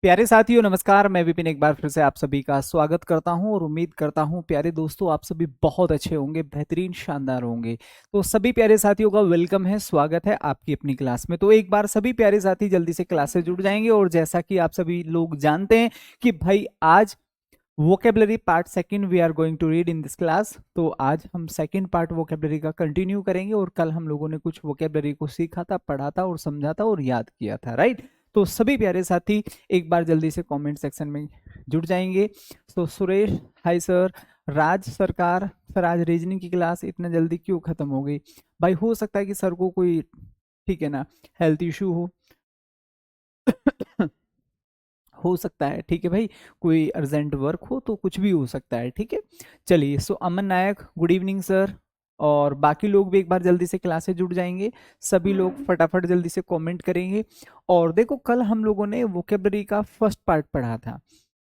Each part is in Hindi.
प्यारे साथियों नमस्कार। मैं विपिन एक बार फिर से आप सभी का स्वागत करता हूं और उम्मीद करता हूं प्यारे दोस्तों आप सभी बहुत अच्छे होंगे, बेहतरीन शानदार होंगे। तो सभी प्यारे साथियों का वेलकम है, स्वागत है आपकी अपनी क्लास में। तो एक बार सभी प्यारे साथी जल्दी से क्लास से जुड़ जाएंगे। और जैसा कि आप सभी लोग जानते हैं कि भाई आज vocabulary part second we are going to read in this class. तो आज हम सेकंड पार्ट वोकेबलरी का कंटिन्यू करेंगे। और कल हम लोगों ने कुछ वोकेबलरी को सीखा था, पढ़ा था और समझा था और याद किया था, राइट। तो सभी प्यारे साथी एक बार जल्दी से कमेंट सेक्शन में जुड़ जाएंगे। तो सुरेश, हाय सर। राज सरकार, सर आज रीजनिंग की क्लास इतना जल्दी क्यों खत्म हो गई? भाई हो सकता है कि सर को कोई, ठीक है ना, हेल्थ इशू हो। हो सकता है, ठीक है भाई, कोई अर्जेंट वर्क हो तो कुछ भी हो सकता है, ठीक है। चलिए, सो अमन नायक, गुड इवनिंग सर। और बाकी लोग भी एक बार जल्दी से क्लास से जुड़ जाएंगे। सभी लोग फटाफट जल्दी से कमेंट करेंगे। और देखो, कल हम लोगों ने वोकेबलरी का फर्स्ट पार्ट पढ़ा था।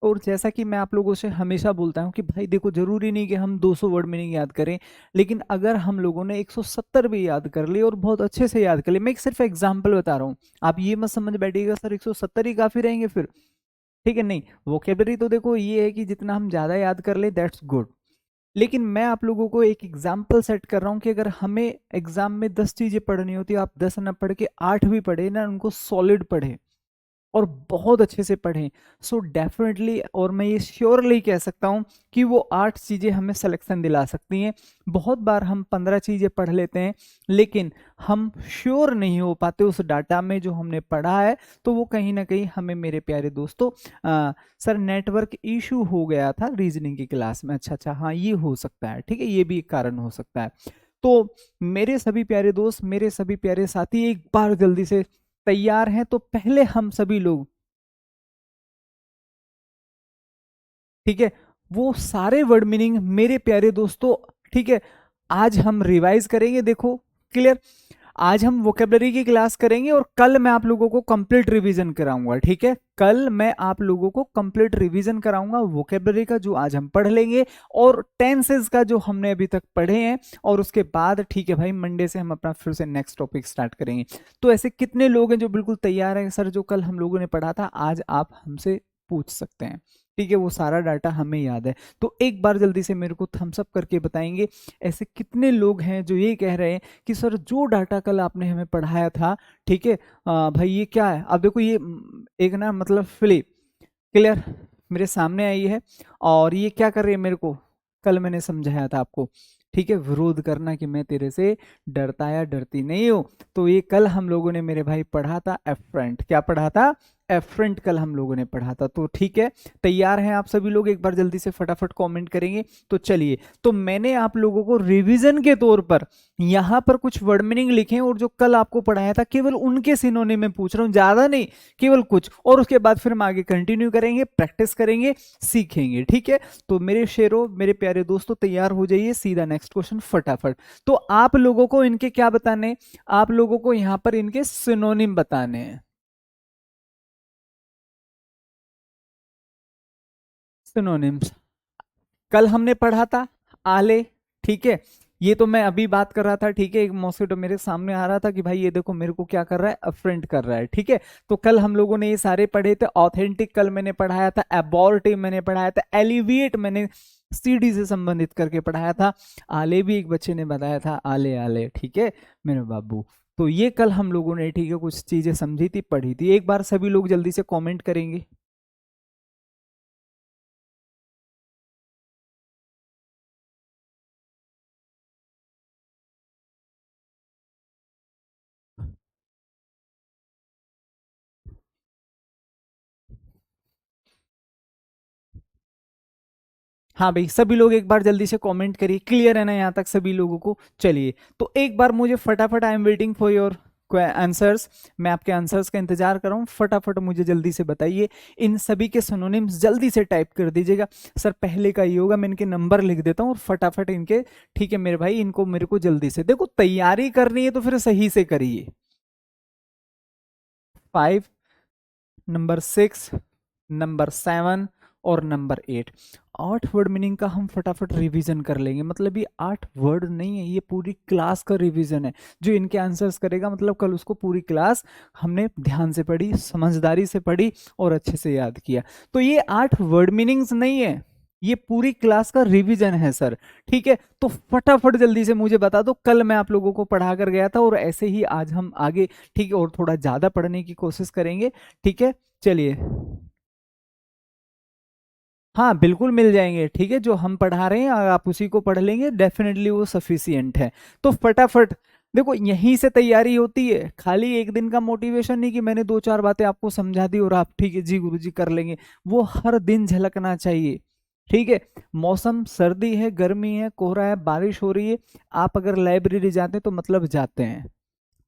और जैसा कि मैं आप लोगों से हमेशा बोलता हूँ कि भाई देखो, जरूरी नहीं कि हम 200 वर्ड मीनिंग याद करें। लेकिन अगर हम लोगों ने 170 भी याद कर लिए और बहुत अच्छे से याद कर लिए, मैं एक सिर्फ एग्जाम्पल बता रहा हूँ, आप ये मत समझ बैठिएगा सर 170 ही काफी रहेंगे फिर, ठीक है। नहीं, वोकेबलरी तो देखो ये है कि जितना हम ज्यादा याद कर ले दैट्स गुड। लेकिन मैं आप लोगों को एक एग्जाम्पल सेट कर रहा हूं कि अगर हमें एग्जाम में 10 चीजें पढ़नी होती है, आप 10 ना पढ़ के 8 भी पढ़े ना, उनको सॉलिड पढ़े और बहुत अच्छे से पढ़ें। सो डेफिनेटली, और मैं ये श्योरली कह सकता हूं कि वो 8 चीजें हमें सिलेक्शन दिला सकती हैं। बहुत बार हम 15 चीजें पढ़ लेते हैं, लेकिन हम श्योर नहीं हो पाते उस डाटा में जो हमने पढ़ा है। तो वो कहीं ना कहीं हमें, मेरे प्यारे दोस्तों, सर नेटवर्क इशू हो गया था रीजनिंग की क्लास में। अच्छा अच्छा, हाँ ये हो सकता है, ठीक है, ये भी एक कारण हो सकता है। तो मेरे सभी प्यारे दोस्त, मेरे सभी प्यारे साथी, एक बार जल्दी से तैयार हैं तो पहले हम सभी लोग, ठीक है, वो सारे वर्ड मीनिंग मेरे प्यारे दोस्तों, ठीक है, आज हम रिवाइज करेंगे। देखो, क्लियर, आज हम वोकेबलरी की क्लास करेंगे और कल मैं आप लोगों को कंप्लीट रिवीजन कराऊंगा, ठीक है। कल मैं आप लोगों को कंप्लीट रिवीजन कराऊंगा वोकेबलरी का, जो आज हम पढ़ लेंगे, और टेंसेस का जो हमने अभी तक पढ़े हैं। और उसके बाद, ठीक है भाई, मंडे से हम अपना फिर से नेक्स्ट टॉपिक स्टार्ट करेंगे। तो ऐसे कितने लोग हैं जो बिल्कुल तैयार हैं सर, जो कल हम लोगों ने पढ़ा था आज आप हमसे पूछ सकते हैं, ठीक है, वो सारा डाटा हमें याद है। तो एक बार जल्दी से मेरे को थम्स अप करके बताएंगे ऐसे कितने लोग हैं जो ये कह रहे हैं कि सर जो डाटा कल आपने हमें पढ़ाया था, ठीक है, भाई ये क्या है। अब देखो ये एक ना, मतलब फिलिप, क्लियर, मेरे सामने आई है। और ये क्या कर रही है, मेरे को कल मैंने समझाया था आपको, ठीक है, विरोध करना कि मैं तेरे से डरता या डरती नहीं हूं। तो ये कल हम लोगों ने मेरे भाई पढ़ा था एफरेंट। क्या पढ़ा था? एफरेंट कल हम लोगों ने पढ़ा था। तो ठीक है, तैयार हैं आप सभी लोग? एक बार जल्दी से फटाफट कमेंट करेंगे। तो चलिए, तो मैंने आप लोगों को रिवीजन के तौर पर यहां पर कुछ वर्ड मीनिंग लिखे हैं, और जो कल आपको पढ़ाया था केवल उनके सिनोनिम में पूछ रहा हूं, ज्यादा नहीं, केवल कुछ। और उसके बाद फिर हम आगे कंटिन्यू करेंगे, प्रैक्टिस करेंगे, सीखेंगे, ठीक है। तो मेरे शेरों, मेरे प्यारे दोस्तों, तैयार हो जाइए, सीधा नेक्स्ट क्वेश्चन फटाफट। तो आप लोगों को इनके क्या बताने, आप लोगों को यहां पर इनके सिनोनिम बताने हैं। सिनोनिम्स कल हमने पढ़ा था, आले, ठीक है। ये तो मैं अभी बात कर रहा था, ठीक है, एक मॉस्किटो मेरे सामने आ रहा था कि भाई ये देखो मेरे को क्या कर रहा है, अफ्रेंट कर रहा है, ठीक है। तो कल हम लोगों ने ये सारे पढ़े थे। ऑथेंटिक कल मैंने पढ़ाया था, एबॉर्टिव मैंने पढ़ाया था, एलिविएट मैंने सीडी से संबंधित करके पढ़ाया था, आले भी एक बच्चे ने बताया था, आले आले, ठीक है मेरे बाबू। तो ये कल हम लोगों ने, ठीक है, कुछ चीजें समझी थी, पढ़ी थी। एक बार सभी लोग जल्दी से कमेंट करेंगे। हाँ भाई, सभी लोग एक बार जल्दी से कमेंट करिए। क्लियर है ना यहाँ तक सभी लोगों को? चलिए, तो एक बार मुझे फटाफट, I am waiting for your answers, मैं आपके आंसर्स का इंतजार कर रहा हूँ। फटाफट मुझे जल्दी से बताइए, इन सभी के सिनोनिम्स जल्दी से टाइप कर दीजिएगा। सर पहले का ये होगा, मैं इनके नंबर लिख देता हूँ और फटाफट इनके, ठीक है मेरे भाई, इनको मेरे को जल्दी से, देखो तैयारी करनी है तो फिर सही से करिए। 5, नंबर 6, नंबर 7 और नंबर 8। 8 वर्ड मीनिंग का हम फटाफट रिवीजन कर लेंगे। मतलब ये 8 वर्ड नहीं है, ये पूरी क्लास का रिवीजन है। जो इनके आंसर्स करेगा मतलब कल उसको पूरी क्लास हमने ध्यान से पढ़ी, समझदारी से पढ़ी और अच्छे से याद किया। तो ये 8 वर्ड मीनिंग्स नहीं है, ये पूरी क्लास का रिवीजन है सर। ठीक है, तो फटाफट जल्दी से मुझे बता दो, कल मैं आप लोगों को पढ़ा कर गया था और ऐसे ही आज हम आगे ठीक है और थोड़ा ज्यादा पढ़ने की कोशिश करेंगे। ठीक है, चलिए। हाँ बिल्कुल मिल जाएंगे, ठीक है, जो हम पढ़ा रहे हैं आप उसी को पढ़ लेंगे, डेफिनेटली वो सफिशियंट है। तो फटाफट देखो, यहीं से तैयारी होती है, खाली एक दिन का मोटिवेशन नहीं कि मैंने दो चार बातें आपको समझा दी और आप ठीक है जी गुरुजी कर लेंगे, वो हर दिन झलकना चाहिए। ठीक है, मौसम सर्दी है, गर्मी है, कोहरा है, बारिश हो रही है, आप अगर लाइब्रेरी जाते हैं तो मतलब जाते हैं।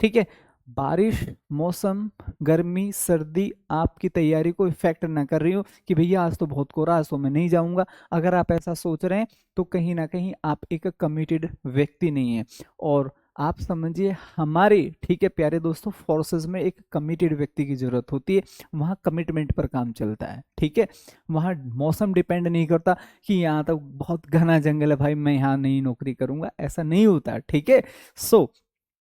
ठीक है, बारिश, मौसम, गर्मी, सर्दी आपकी तैयारी को इफेक्ट ना कर रही हो कि भैया आज तो बहुत कोहरा, आज तो मैं नहीं जाऊंगा। अगर आप ऐसा सोच रहे हैं तो कहीं ना कहीं आप एक कमिटेड व्यक्ति नहीं है। और आप समझिए हमारे ठीक है प्यारे दोस्तों, फोर्सेस में एक कमिटेड व्यक्ति की जरूरत होती है। वहाँ कमिटमेंट पर काम चलता है। ठीक है, वहाँ मौसम डिपेंड नहीं करता कि यहाँ तो बहुत घना जंगल है भाई मैं यहाँ नहीं नौकरी करूंगा, ऐसा नहीं होता। ठीक है, सो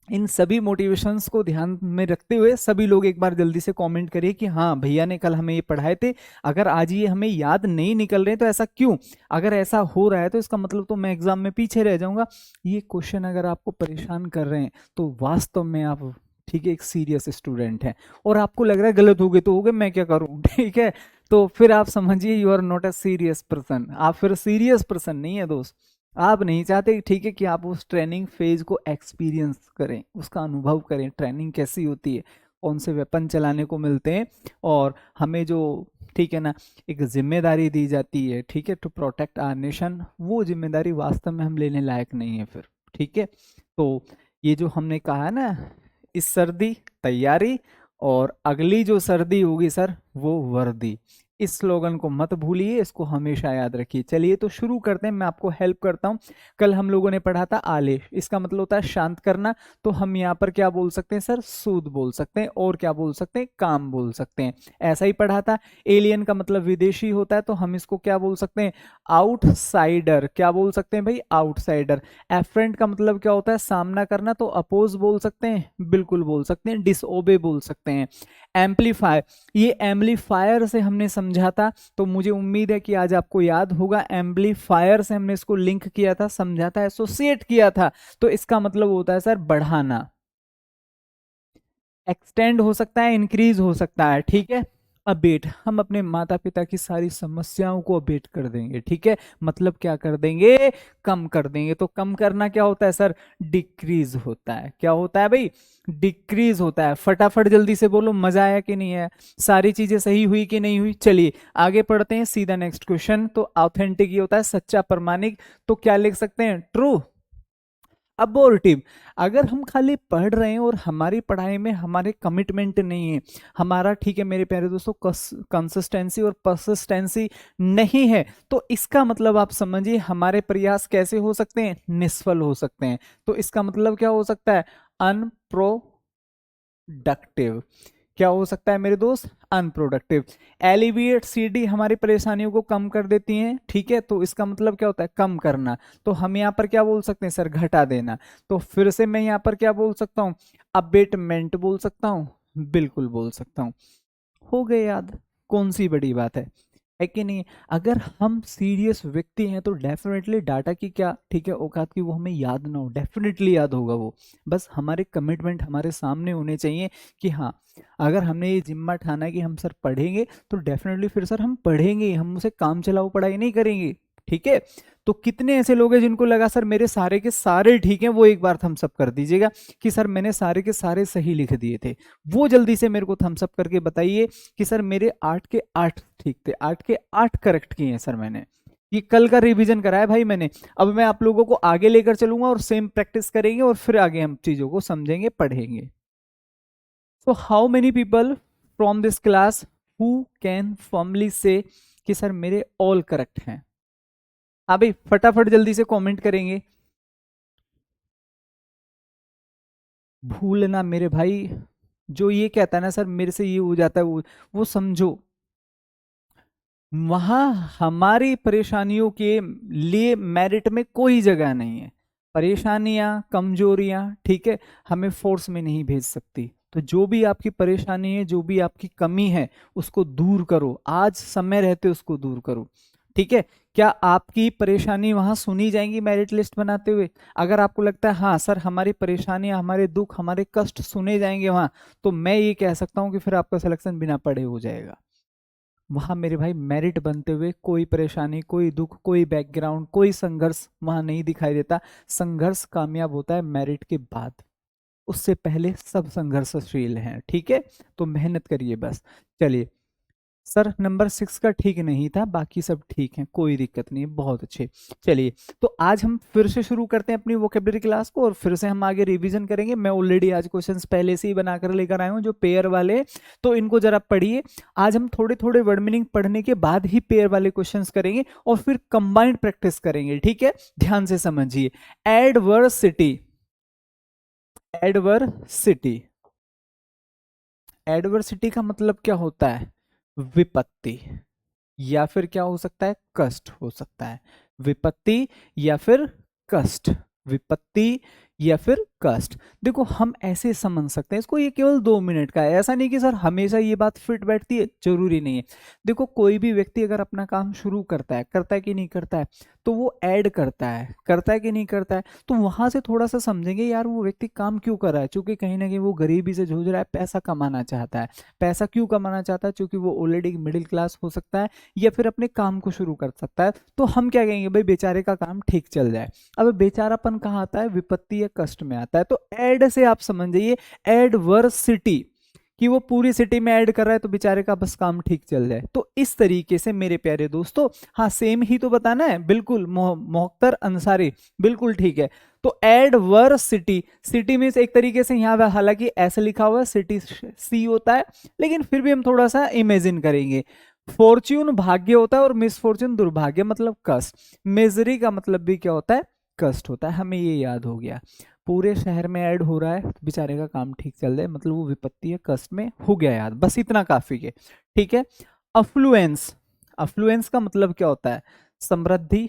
इन सभी मोटिवेशंस को ध्यान में रखते हुए सभी लोग एक बार जल्दी से कमेंट करिए कि हाँ भैया ने कल हमें ये पढ़ाए थे, अगर आज ये हमें याद नहीं निकल रहे तो ऐसा क्यों, अगर ऐसा हो रहा है तो इसका मतलब तो मैं एग्जाम में पीछे रह जाऊंगा। ये क्वेश्चन अगर आपको परेशान कर रहे हैं तो वास्तव में आप ठीक है एक सीरियस स्टूडेंट हैं, और आपको लग रहा है गलत हो गए तो हो गए मैं क्या करूं ठीक है, तो फिर आप समझिए you are not a serious person, आप फिर सीरियस पर्सन नहीं है दोस्त। आप नहीं चाहते ठीक है कि आप उस ट्रेनिंग फेज को एक्सपीरियंस करें, उसका अनुभव करें, ट्रेनिंग कैसी होती है, कौन से वेपन चलाने को मिलते हैं, और हमें जो ठीक है ना एक जिम्मेदारी दी जाती है ठीक है टू प्रोटेक्ट आवर नेशन, वो जिम्मेदारी वास्तव में हम लेने लायक नहीं है फिर। ठीक है, तो ये जो हमने कहा है ना, इस सर्दी तैयारी और अगली जो सर्दी होगी सर वो वर्दी, इस स्लोगन को मत भूलिए, इसको हमेशा याद रखिए। चलिए तो शुरू करते हैं, मैं आपको हेल्प करता हूं। कल हम लोगों ने पढ़ा था आलेश, इसका मतलब होता है शांत करना, तो हम यहाँ पर क्या बोल सकते हैं सर, सूद बोल सकते हैं, और क्या बोल सकते हैं, काम बोल सकते हैं। ऐसा ही पढ़ा था। एलियन का मतलब विदेशी होता है, तो हम इसको क्या बोल सकते हैं, आउटसाइडर, क्या बोल सकते हैं भाई, आउटसाइडर। एफरेंट का मतलब क्या होता है, सामना करना, तो अपोज बोल सकते हैं, बिल्कुल बोल सकते हैं, डिसओबे बोल सकते हैं। एम्पलीफायर, ये एम्पलीफायर से हमने समझा था, तो मुझे उम्मीद है कि आज आपको याद होगा, एम्पलीफायर से हमने इसको लिंक किया था, समझा था, एसोसिएट किया था। तो इसका मतलब होता है सर बढ़ाना, एक्सटेंड हो सकता है, इंक्रीज हो सकता है। ठीक है, अबेट, हम अपने माता पिता की सारी समस्याओं को अबेट कर देंगे। ठीक है, मतलब क्या कर देंगे, कम कर देंगे। तो कम करना क्या होता है सर, डिक्रीज होता है। क्या होता है भाई, डिक्रीज होता है। फटाफट जल्दी से बोलो, मजा आया कि नहीं है, सारी चीजें सही हुई कि नहीं हुई। चलिए आगे पढ़ते हैं, सीधा नेक्स्ट क्वेश्चन। तो ऑथेंटिक ये होता है सच्चा, प्रमाणिक, तो क्या लिख सकते हैं, ट्रू। अबोर्टिव, अगर हम खाली पढ़ रहे हैं और हमारी पढ़ाई में हमारे कमिटमेंट नहीं है, हमारा ठीक है मेरे प्यारे दोस्तों कंसिस्टेंसी और परसिस्टेंसी नहीं है, तो इसका मतलब आप समझिए हमारे प्रयास कैसे हो सकते हैं, निष्फल हो सकते हैं। तो इसका मतलब क्या हो सकता है, अनप्रोडक्टिव। क्या हो सकता है मेरे दोस्त, अनप्रोडक्टिव। एलिविएट, सीडी हमारी परेशानियों को कम कर देती हैं। ठीक है, तो इसका मतलब क्या होता है, कम करना। तो हम यहाँ पर क्या बोल सकते हैं सर, घटा देना। तो फिर से मैं यहाँ पर क्या बोल सकता हूँ, अबेटमेंट बोल सकता हूँ, बिल्कुल बोल सकता हूँ। हो गए याद, कौन सी बड़ी बात है कि नहीं। अगर हम सीरियस व्यक्ति हैं तो डेफिनेटली डाटा की क्या ठीक है औकात की वो हमें याद ना हो, डेफिनेटली याद होगा वो, बस हमारे कमिटमेंट हमारे सामने होने चाहिए कि हाँ अगर हमने ये जिम्मा ठाना है कि हम सर पढ़ेंगे तो डेफिनेटली फिर सर हम पढ़ेंगे, हम उसे काम चलाओ पढ़ाई नहीं करेंगे। ठीक है, तो कितने ऐसे लोग हैं जिनको लगा सर मेरे सारे के सारे ठीक हैं, वो एक बार थम्स अप कर दीजिएगा कि सर मैंने सारे के सारे सही लिख दिए थे। वो जल्दी से मेरे को थम्स अप करके बताइए कि सर मेरे 8 के 8 ठीक थे, 8 के 8 करेक्ट किए हैं सर मैंने। ये कल का रिवीजन कराया भाई मैंने। अब मैं आप लोगों को आगे लेकर चलूंगा और सेम प्रैक्टिस करेंगे और फिर आगे हम चीजों को समझेंगे पढ़ेंगे। So how many people from this class who can formally से कि सर मेरे ऑल करेक्ट हैं। हाँ भाई फटाफट जल्दी से कमेंट करेंगे। भूलना मेरे भाई, जो ये कहता है ना सर मेरे से ये हो जाता है वो समझो वहां हमारी परेशानियों के लिए मेरिट में कोई जगह नहीं है। परेशानियां, कमजोरियां, ठीक है, हमें फोर्स में नहीं भेज सकती। तो जो भी आपकी परेशानी है, जो भी आपकी कमी है, उसको दूर करो, आज समय रहते उसको दूर करो। ठीक है, क्या आपकी परेशानी वहां सुनी जाएंगी मेरिट लिस्ट बनाते हुए? अगर आपको लगता है हाँ सर हमारी परेशानियां, हमारे दुख, हमारे कष्ट सुने जाएंगे वहां, तो मैं ये कह सकता हूं कि फिर आपका सिलेक्शन बिना पढ़े हो जाएगा। वहां मेरे भाई मेरिट बनते हुए कोई परेशानी, कोई दुख, कोई बैकग्राउंड, कोई संघर्ष वहां नहीं दिखाई देता। संघर्ष कामयाब होता है मेरिट के बाद, उससे पहले सब संघर्षशील हैं। ठीक है, तो मेहनत करिए बस। चलिए सर नंबर 6 का ठीक नहीं था, बाकी सब ठीक है, कोई दिक्कत नहीं है, बहुत अच्छे। चलिए, तो आज हम फिर से शुरू करते हैं अपनी वोकेबलरी क्लास को, और फिर से हम आगे रिवीजन करेंगे। मैं ऑलरेडी आज क्वेश्चंस पहले से ही बनाकर लेकर आया हूं जो पेयर वाले, तो इनको जरा पढ़िए। आज हम थोड़े थोड़े वर्ड मीनिंग पढ़ने के बाद ही पेयर वाले क्वेश्चंस करेंगे और फिर कंबाइंड प्रैक्टिस करेंगे। ठीक है, ध्यान से समझिए। एडवर्सिटी, एडवर्सिटी, एडवर्सिटी का मतलब क्या होता है? विपत्ति, या फिर क्या हो सकता है? कष्ट हो सकता है। विपत्ति या फिर कष्ट, विपत्ति या फिर कष्ट। देखो हम ऐसे समझ सकते हैं इसको, ये केवल 2 मिनट का है, ऐसा नहीं कि सर हमेशा ये बात फिट बैठती है, जरूरी नहीं है। देखो कोई भी व्यक्ति अगर अपना काम शुरू करता है कि नहीं करता है, तो वो ऐड करता है कि नहीं करता है, तो वहां से थोड़ा सा समझेंगे यार वो व्यक्ति काम क्यों कर रहा है, क्योंकि कहीं ना कहीं वो गरीबी से जूझ रहा है, पैसा कमाना चाहता है। पैसा क्यों कमाना चाहता है? क्योंकि वो ऑलरेडी मिडिल क्लास हो सकता है, या फिर अपने काम को शुरू कर सकता है। तो हम क्या कहेंगे, भाई बेचारे का काम ठीक चल जाए। अब बेचारापन कहाँ आता है? विपत्ति या कष्ट में आता है। तो एड से आप समझ जाइए, एडवर्सिटी, कि वो पूरी सिटी में ऐड कर रहा है तो बेचारे का बस काम ठीक चल जाए। तो इस तरीके से मेरे प्यारे दोस्तों, हाँ सेम ही तो बताना है, बिल्कुल मोख्तर अंसारी, बिल्कुल ठीक है। तो एडवर्सिटी, सिटी में एक तरीके से यहाँ हालांकि ऐसे लिखा हुआ है, सिटी सी होता है, लेकिन फिर भी हम थोड़ा सा इमेजिन करेंगे। फॉर्च्यून भाग्य होता है और मिसफॉर्च्यून दुर्भाग्य, मतलब कष्ट। मिजरी का मतलब भी क्या होता है? कष्ट होता है। हमें ये याद हो गया। पूरे शहर में ऐड हो रहा है तो बेचारे का काम ठीक चल रहा है, मतलब वो विपत्ति है, कष्ट में हो गया याद, बस इतना काफी है। ठीक है, अफ्लुएंस, अफ्लुएंस का मतलब क्या होता है? समृद्धि,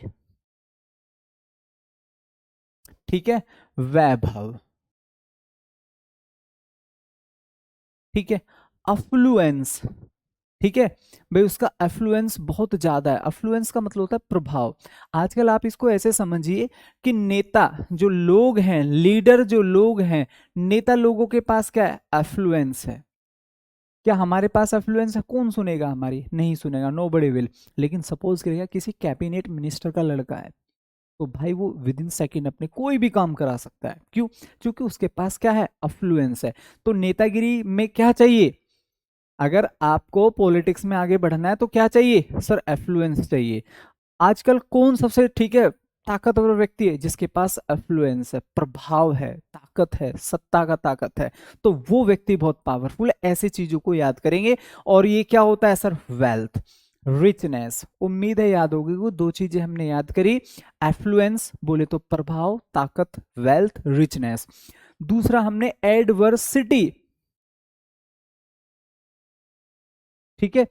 ठीक है, वैभव, ठीक है, अफ्लुएंस, ठीक है भाई, उसका एफ्लुएंस बहुत ज्यादा है। अफ्लुएंस का मतलब होता है प्रभाव। आजकल आप इसको ऐसे समझिए कि नेता जो लोग हैं, लीडर जो लोग हैं, नेता लोगों के पास क्या है? एफ्लुएंस है। क्या हमारे पास एफ्लुएंस है? कौन सुनेगा हमारी? नहीं सुनेगा, नो बड़ी विल। लेकिन सपोज करिएगा किसी कैबिनेट मिनिस्टर का लड़का है, तो भाई वो विद इन सेकेंड अपने कोई भी काम करा सकता है। क्यों? क्योंकि उसके पास क्या है? अफ्लुएंस है। तो नेतागिरी में क्या चाहिए? अगर आपको पॉलिटिक्स में आगे बढ़ना है तो क्या चाहिए सर? एफ्लुएंस चाहिए। आजकल कौन सबसे ठीक है ताकतवर व्यक्ति है? जिसके पास एफ्लुएंस है, प्रभाव है, ताकत है, सत्ता का ताकत है, तो वो व्यक्ति बहुत पावरफुल है। ऐसी चीजों को याद करेंगे। और ये क्या होता है सर? Wealth, richness. उम्मीद है याद होगी। वो दो चीजें हमने याद करी, एफ्लुएंस बोले तो प्रभाव, ताकत, वेल्थ, रिचनेस। दूसरा हमने एडवर्सिटी, ठीक है,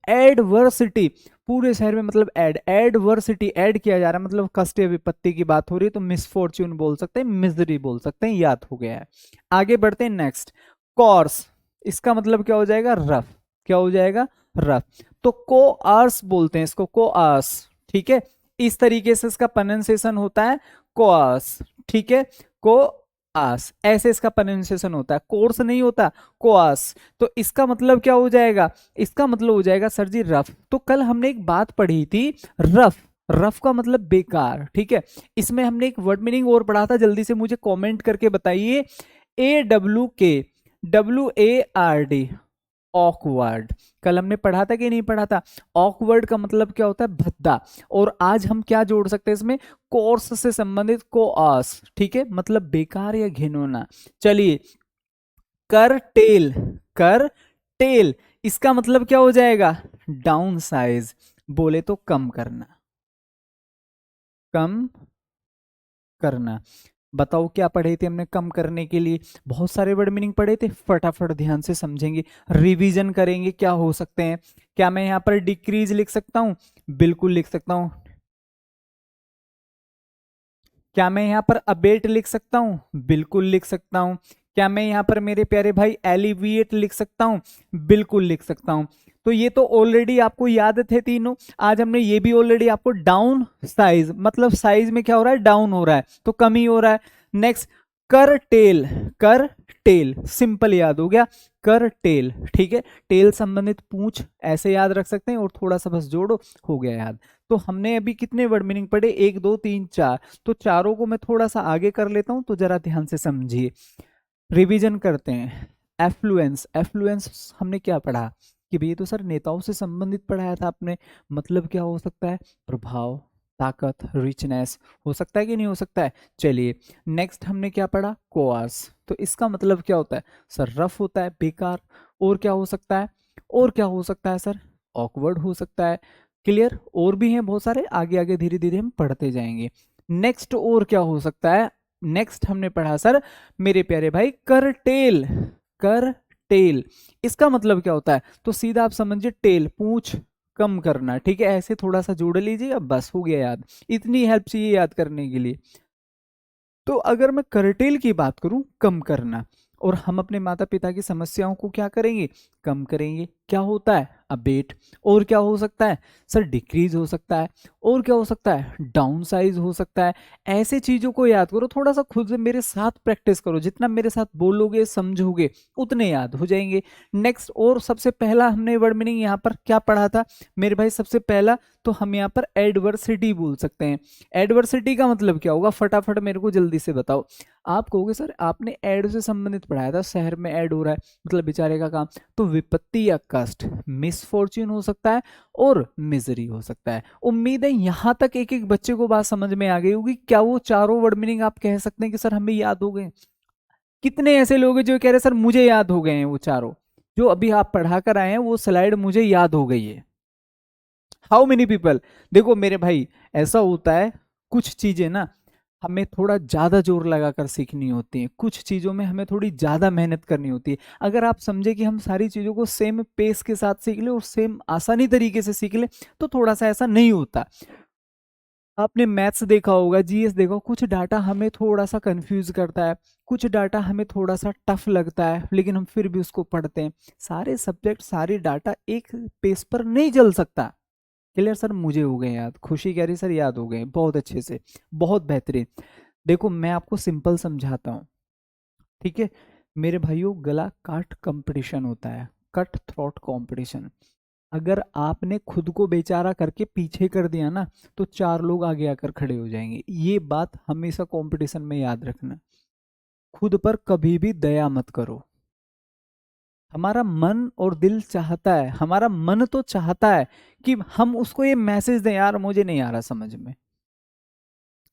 एडवर्सिटी, पूरे शहर में मतलब एडवर्सिटी, ऐड किया जा रहा है, मतलब कष्ट या विपत्ति की बात हो रही है, तो मिसफॉर्च्यून बोल सकते हैं, मिजरी बोल सकते हैं, याद हो गया है। आगे बढ़ते हैं नेक्स्ट, कॉर्स। इसका मतलब क्या हो जाएगा? रफ। क्या हो जाएगा? रफ। तो को आर्स बोलते हैं इसको, को आर्स, ठीक है। इस तरीके से इसका प्रोनाउंसिएशन होता है, कोआस, ठीक है, को आस, ऐसे इसका प्रोनाउंसिएशन होता है, कोर्स नहीं होता, कोआस। तो इसका मतलब क्या हो जाएगा? इसका मतलब हो जाएगा सर जी रफ। तो कल हमने एक बात पढ़ी थी, रफ, रफ का मतलब बेकार, ठीक है। इसमें हमने एक वर्ड मीनिंग और पढ़ा था, जल्दी से मुझे कमेंट करके बताइए। AWKWARD, awkward. कल हमने पढ़ा था कि नहीं पढ़ा था? ऑकवर्ड का मतलब क्या होता है? भद्दा। और आज हम क्या जोड़ सकते हैं इसमें? कोर्स से संबंधित कोआस, ठीक है, मतलब बेकार या घिनौना। चलिए, कर टेल, कर टेल, इसका मतलब क्या हो जाएगा? डाउन साइज, बोले तो कम करना, कम करना। बताओ क्या पढ़े थे हमने कम करने के लिए? बहुत सारे वर्ड मीनिंग पढ़े थे, फटाफट ध्यान से समझेंगे, रिवीजन करेंगे क्या हो सकते हैं। क्या मैं यहाँ पर डिक्रीज लिख सकता हूँ? बिल्कुल लिख सकता हूँ। क्या मैं यहाँ पर अबेट लिख सकता हूँ? बिल्कुल लिख सकता हूँ। क्या मैं यहाँ पर मेरे प्यारे भाई एलिविएट लिख सकता हूँ? बिल्कुल लिख सकता हूँ। तो ये तो ऑलरेडी आपको याद थे तीनों। आज हमने ये भी ऑलरेडी आपको डाउन साइज, मतलब साइज में क्या हो रहा है, डाउन हो रहा है, तो कमी हो रहा है। नेक्स्ट कर टेल, कर टेल सिंपल याद हो गया, कर टेल, ठीक है। टेल संबंधित पूंछ ऐसे याद रख सकते हैं और थोड़ा सा बस जोड़ो, हो गया याद। तो हमने अभी कितने वर्ड मीनिंग पढ़े, 1 2 3 4, तो चारों को मैं थोड़ा सा आगे कर लेता हूं, तो जरा ध्यान से समझिए, रिवीजन करते हैं। एफ्लुएंस, एफ्लुएंस हमने क्या पढ़ा कि भैया तो सर नेताओं से संबंधित पढ़ाया था आपने, मतलब क्या हो सकता है, प्रभाव, ताकत, रिचनेस, हो सकता है कि नहीं हो सकता है। चलिए नेक्स्ट हमने क्या पढ़ा, कोआस, तो इसका मतलब क्या होता है सर, रफ होता है, बेकार। और क्या हो सकता है, और क्या हो सकता है सर, ऑकवर्ड हो सकता है। क्लियर, और भी हैं बहुत सारे, आगे आगे धीरे धीरे हम पढ़ते जाएंगे। नेक्स्ट और क्या हो सकता है, नेक्स्ट हमने पढ़ा सर मेरे प्यारे भाई करटेल, करटेल, इसका मतलब क्या होता है, तो सीधा आप समझिए टेल, पूंछ कम करना, ठीक है, ऐसे थोड़ा सा जोड़ लीजिए, अब बस हो गया याद, इतनी हेल्प चाहिए याद करने के लिए। तो अगर मैं करटेल की बात करूं, कम करना, और हम अपने माता पिता की समस्याओं को क्या करेंगे, कम करेंगे, क्या होता है, अबेट। और क्या हो सकता है सर, डिक्रीज हो सकता है। और क्या हो सकता है, डाउन साइज हो सकता है। ऐसे चीजों को याद करो, थोड़ा सा खुद से मेरे साथ प्रैक्टिस करो, जितना मेरे साथ बोलोगे समझोगे उतने याद हो जाएंगे। नेक्स्ट, और सबसे पहला हमने वर्ड मीनिंग यहाँ पर क्या पढ़ा था मेरे भाई, सबसे पहला तो हम यहाँ पर एडवर्सिटी बोल सकते हैं। एडवर्सिटी का मतलब क्या होगा, फटाफट मेरे को जल्दी से बताओ। आप कहोगे सर आपने एड से संबंधित पढ़ाया था, शहर में ऐड हो रहा है मतलब बेचारे का काम, तो विपत्ति या कष्ट, मिसफॉर्च्यून हो सकता है और मिजरी हो सकता है। उम्मीद है यहां तक एक एक बच्चे को बात समझ में आ गई होगी। क्या वो चारों वर्ड मीनिंग आप कह सकते हैं कि सर हमें याद हो गए? कितने ऐसे लोग हैं जो कह रहे हैं सर मुझे याद हो गए हैं वो चारों, जो अभी आप पढ़ा कर आए हैं वो स्लाइड मुझे याद हो गई है? How many people? देखो मेरे भाई, ऐसा होता है कुछ चीजें ना हमें थोड़ा ज्यादा जोर लगाकर सीखनी होती हैं, कुछ चीजों में हमें थोड़ी ज्यादा मेहनत करनी होती है। अगर आप समझे कि हम सारी चीजों को सेम पेस के साथ सीख ले और सेम आसानी तरीके से सीख ले, तो थोड़ा सा ऐसा नहीं होता। आपने मैथ्स देखा होगा, जीएस देखा होगा, कुछ डाटा हमें थोड़ा सा कंफ्यूज करता है, कुछ डाटा हमें थोड़ा सा टफ लगता है, लेकिन हम फिर भी उसको पढ़ते हैं। सारे सब्जेक्ट सारे डाटा एक पेस पर नहीं चल सकता। क्लियर सर, मुझे हो गए याद, खुशी कह रही सर याद हो गए, बहुत अच्छे से, बहुत बेहतरीन। देखो मैं आपको सिंपल समझाता हूँ, ठीक है मेरे भाइयों, गला काट कंपटीशन होता है, कट थ्रोट कंपटीशन। अगर आपने खुद को बेचारा करके पीछे कर दिया ना, तो चार लोग आगे आकर खड़े हो जाएंगे। ये बात हमेशा कंपटीशन में याद रखना, खुद पर कभी भी दया मत करो। हमारा मन और दिल चाहता है, हमारा मन तो चाहता है कि हम उसको ये मैसेज दें, यार मुझे नहीं आ रहा समझ में।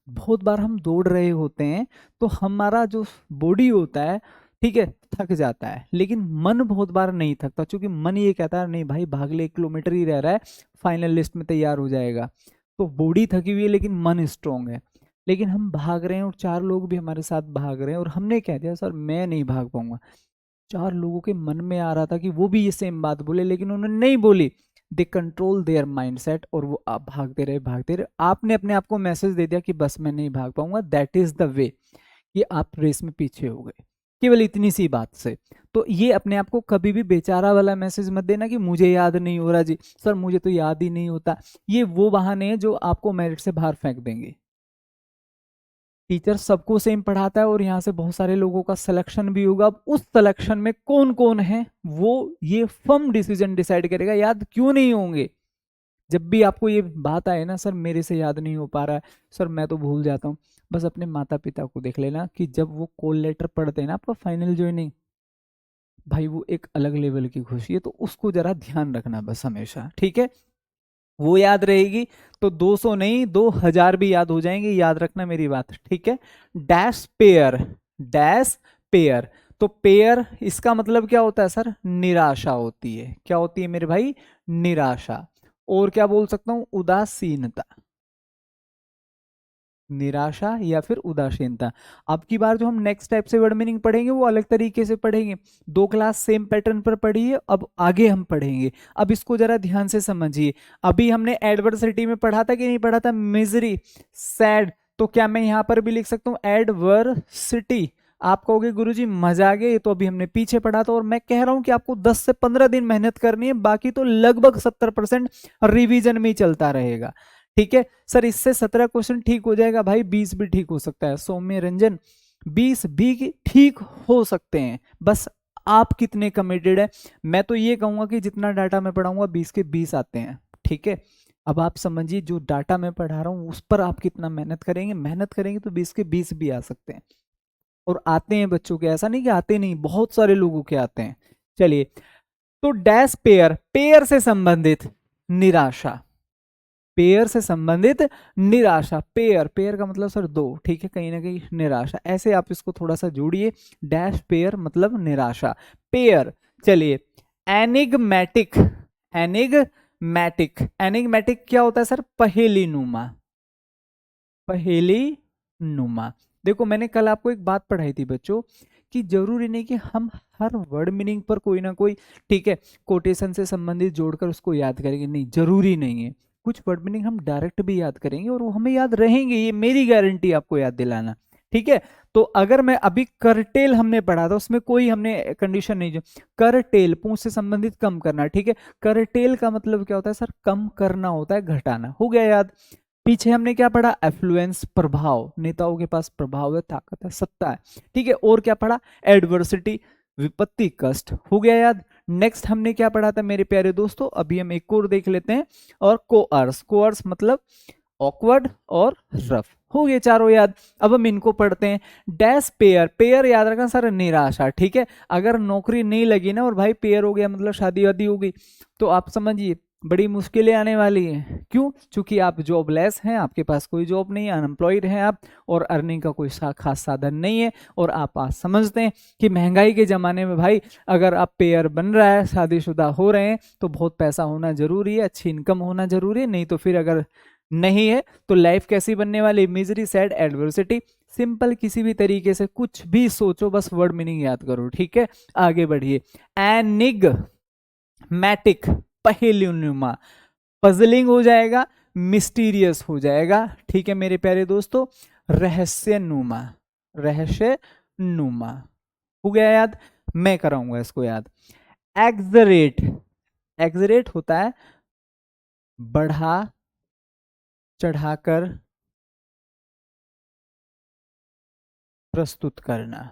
बहुत बार हम दौड़ रहे होते हैं तो हमारा जो बॉडी होता है, ठीक है, थक जाता है, लेकिन मन बहुत बार नहीं थकता, क्योंकि मन ये कहता है नहीं भाई भाग ले, 1 किलोमीटर ही रह रहा है, फाइनल लिस्ट में तैयार हो जाएगा। तो बॉडी थकी हुई है लेकिन मन स्ट्रांग है। लेकिन हम भाग रहे हैं और चार लोग भी हमारे साथ भाग रहे हैं, और हमने कह दिया सर मैं नहीं भाग पाऊंगा। चार लोगों के मन में आ रहा था कि वो भी ये सेम बात बोले, लेकिन उन्होंने नहीं बोली। दे कंट्रोल देयर माइंडसेट, और वो आप भागते रहे भागते रहे, आपने अपने आप को मैसेज दे दिया कि बस मैं नहीं भाग पाऊंगा, दैट इज द वे, कि आप रेस में पीछे हो गए, केवल इतनी सी बात से। तो ये अपने आप को कभी भी बेचारा वाला मैसेज मत देना कि मुझे याद नहीं हो रहा जी, सर मुझे तो याद ही नहीं होता। ये वो बहाने हैं जो आपको मेरिट से बाहर फेंक देंगे। टीचर सबको सेम पढ़ाता है और यहाँ से बहुत सारे लोगों का सिलेक्शन भी होगा। अब उस सिलेक्शन में कौन कौन है वो ये फर्म डिसीजन डिसाइड करेगा, याद क्यों नहीं होंगे। जब भी आपको ये बात आए ना सर मेरे से याद नहीं हो पा रहा है, सर मैं तो भूल जाता हूँ, बस अपने माता पिता को देख लेना कि जब वो कॉल लेटर पढ़ते हैं ना आपका फाइनल ज्वाइनिंग, भाई वो एक अलग लेवल की खुशी है, तो उसको जरा ध्यान रखना बस हमेशा, ठीक है। वो याद रहेगी तो 200 नहीं 2000 भी याद हो जाएंगे, याद रखना मेरी बात, ठीक है। डैश पेयर, डैश पेयर, तो पेयर इसका मतलब क्या होता है सर, निराशा होती है, क्या होती है मेरे भाई, निराशा। और क्या बोल सकता हूं, उदासीनता, निराशा या फिर उदासीनता। अब की बार जो हम नेक्स्ट टाइप से वर्ड मीनिंग पढ़ेंगे वो अलग तरीके से पढ़ेंगे। 2 क्लास सेम पैटर्न पर पढ़ी है, अब आगे हम पढ़ेंगे। अब इसको जरा ध्यान से समझिए। अभी हमने एडवर्सिटी में पढ़ा था कि नहीं पढ़ा था, मिजरी, सैड, तो क्या मैं यहां पर भी लिख सकता हूं एडवर्सिटी? आप कहोगे गुरुजी मजा आ गया, ये तो अभी हमने पीछे पढ़ा था। और मैं कह रहा हूं कि आपको 10 से 15 दिन मेहनत करनी है, बाकी तो लगभग 70% रिवीजन में ही चलता रहेगा। ठीक है सर, इससे 17 क्वेश्चन ठीक हो जाएगा, भाई 20 भी ठीक हो सकता है। सौम्य रंजन 20 भी ठीक हो सकते हैं, बस आप कितने कमिटेड है। मैं तो ये कहूंगा कि जितना डाटा मैं पढ़ाऊंगा 20 के 20 आते हैं। ठीक है, अब आप समझिए जो डाटा मैं पढ़ा रहा हूं उस पर आप कितना मेहनत करेंगे। मेहनत करेंगे तो 20 के 20 भी आ सकते हैं, और आते हैं बच्चों के, ऐसा नहीं कि आते नहीं, बहुत सारे लोगों के आते हैं। चलिए, तो डैश पेयर, पेयर से संबंधित निराशा, पेयर से संबंधित निराशा, पेयर, पेयर का मतलब सर दो, ठीक है, कहीं ना कहीं निराशा, ऐसे आप इसको थोड़ा सा जोड़िए। डैश पेयर मतलब निराशा, पेयर। चलिए, एनिग्मेटिक, एनिग्मेटिक, एनिग्मेटिक क्या होता है सर? पहेली नुमा, पहेली नुमा। देखो मैंने कल आपको एक बात पढ़ाई थी बच्चों, कि जरूरी नहीं कि हम हर वर्ड मीनिंग पर कोई ना कोई, ठीक है, कोटेशन से संबंधित जोड़कर उसको याद करेंगे, नहीं, जरूरी नहीं है। कुछ वर्ड मीनिंग हम डायरेक्ट भी याद करेंगे और वो हमें याद रहेंगे, ये मेरी गारंटी आपको याद दिलाना। ठीक है, तो अगर मैं अभी करटेल हमने पढ़ा था, उसमें कोई हमने कंडीशन नहीं, जो करटेल पूंछ से संबंधित कम करना, ठीक है, करटेल का मतलब क्या होता है सर? कम करना होता है, घटाना। हो गया याद। पीछे हमने क्या पढ़ा? एफ्लुएंस, प्रभाव, नेताओं के पास प्रभाव है, ताकत है, सत्ता है। ठीक है, और क्या पढ़ा? एडवर्सिटी, विपत्ति, कष्ट। हो गया याद। नेक्स्ट हमने क्या पढ़ा था मेरे प्यारे दोस्तों? अभी हम एक और देख लेते हैं, और कोअर्स, कोअर्स मतलब ऑकवर्ड और रफ। हो गए चारों याद। अब हम इनको पढ़ते हैं। डैश पेयर, पेयर याद रखना सर निराशा। ठीक है, अगर नौकरी नहीं लगी ना और भाई पेयर हो गया मतलब शादी वादी हो गई, तो आप समझिए बड़ी मुश्किलें आने वाली हैं। क्यों? क्योंकि आप जॉबलेस हैं, आपके पास कोई जॉब नहीं है, अनएम्प्लॉयड हैं आप, और अर्निंग का कोई खास साधन नहीं है। और आप आज समझते हैं कि महंगाई के ज़माने में भाई अगर आप पेयर बन रहा है, शादीशुदा हो रहे हैं, तो बहुत पैसा होना जरूरी है, अच्छी इनकम होना जरूरी है, नहीं तो फिर अगर नहीं है तो लाइफ कैसी बनने वाली? Misery, sad, adversity. सिंपल, किसी भी तरीके से कुछ भी सोचो, बस वर्ड मीनिंग याद करो। ठीक है, आगे बढ़िए। एनिग्मेटिक, पहेलीनुमा, पजलिंग हो जाएगा, मिस्टीरियस हो जाएगा। ठीक है मेरे प्यारे दोस्तों। रहस्यनुमा, रहस्यनुमा। हो गया याद? मैं कराऊंगा इसको याद। एक्सरेट, एक्सरेट होता है बढ़ा चढ़ाकर प्रस्तुत करना।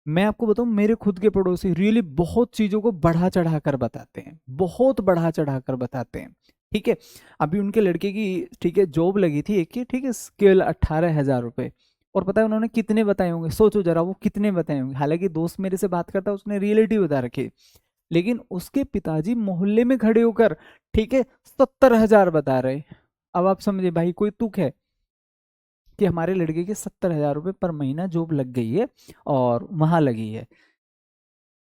मैं आपको बताऊं, मेरे खुद के पड़ोसी रियली बहुत चीजों को बढ़ा चढ़ाकर बताते हैं, बहुत बढ़ा चढ़ाकर बताते हैं। ठीक है, अभी उनके लड़के की, ठीक है, जॉब लगी थी एक की, ठीक है, केवल 18,000 रुपए। और पता है उन्होंने कितने बताए होंगे? सोचो जरा, वो कितने बताए होंगे। हालांकि दोस्त मेरे से बात करता है, उसने रियलिटी बता रखी, लेकिन उसके पिताजी मोहल्ले में खड़े होकर, ठीक है, 70,000 बता रहे। अब आप समझे भाई, कोई तुक है कि हमारे लड़के के 70,000 रुपये पर महीना जॉब लग गई है, और वहां लगी है।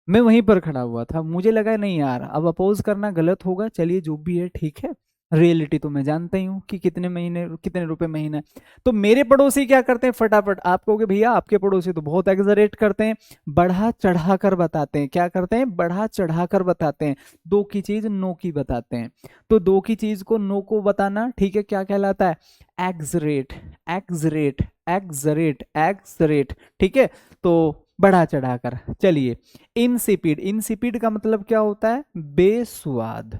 मैं वहीं पर खड़ा हुआ था, मुझे लगा नहीं यार अब अपोज करना गलत होगा, चलिए जो भी है ठीक है, रियलिटी तो मैं जानता ही हूँ कि कितने महीने, कितने रुपए महीना है। तो मेरे पड़ोसी क्या करते हैं फटाफट, आप कहोगे भैया आपके पड़ोसी तो बहुत एग्जरेट करते हैं, बढ़ा चढ़ा कर बताते हैं। क्या करते हैं? बढ़ा चढ़ा कर बताते हैं। दो की चीज नो की बताते हैं। तो दो की चीज को नो को बताना, ठीक है, क्या कहलाता है? एग्जरेट, एग्जरेट, एग्जरेट, एग्जरेट। ठीक है, तो बढ़ा चढ़ाकर। चलिए, इंसिपिड, इंसिपिड का मतलब क्या होता है? बेस्वाद।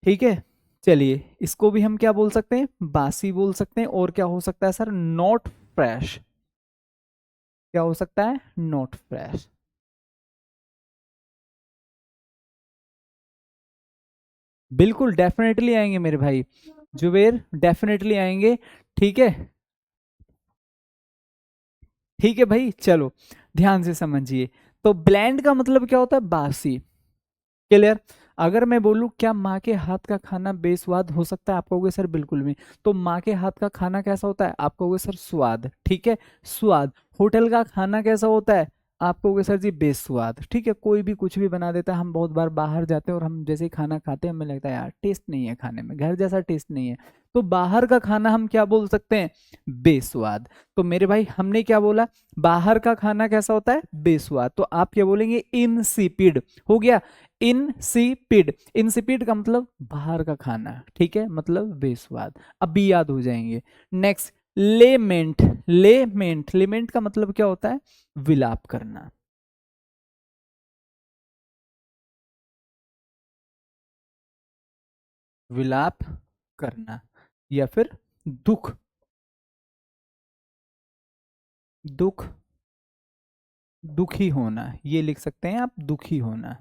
ठीक है, चलिए इसको भी हम क्या बोल सकते हैं? बासी बोल सकते हैं। और क्या हो सकता है सर? Not fresh. क्या हो सकता है? Not fresh. बिल्कुल डेफिनेटली आएंगे मेरे भाई जुबेर, डेफिनेटली आएंगे। ठीक है, ठीक है भाई, चलो ध्यान से समझिए। तो ब्लैंड का मतलब क्या होता है? बासी। क्लियर? अगर मैं बोलूं क्या माँ के हाथ का खाना बेस्वाद हो सकता है, आप कहोगे सर बिल्कुल भी। तो माँ के हाथ का खाना कैसा होता है? आप कहोगे सर स्वाद। ठीक है, स्वाद। होटल का खाना कैसा होता है? आप कहोगे सर जी बेस्वाद, ठीक है, कोई भी कुछ भी बना देता है। हम बहुत बार बाहर जाते हैं और हम जैसे ही खाना खाते हैं हमें लगता है यार टेस्ट नहीं है खाने में, घर जैसा टेस्ट नहीं है, तो बाहर का खाना हम क्या बोल सकते हैं, बेस्वाद। तो मेरे भाई हमने क्या बोला, बाहर का खाना कैसा होता है, बेस्वाद। तो आप क्या बोलेंगे, इनसिपिड, हो गया, इनसिपिड। इनसिपिड का मतलब बाहर का खाना, ठीक है, मतलब बेस्वाद, अभी याद हो जाएंगे। नेक्स्ट, लेमेंट। लेमेंट, लेमेंट का मतलब क्या होता है, विलाप करना। विलाप करना या फिर दुख, दुख, दुखी होना, ये लिख सकते हैं आप, दुखी होना।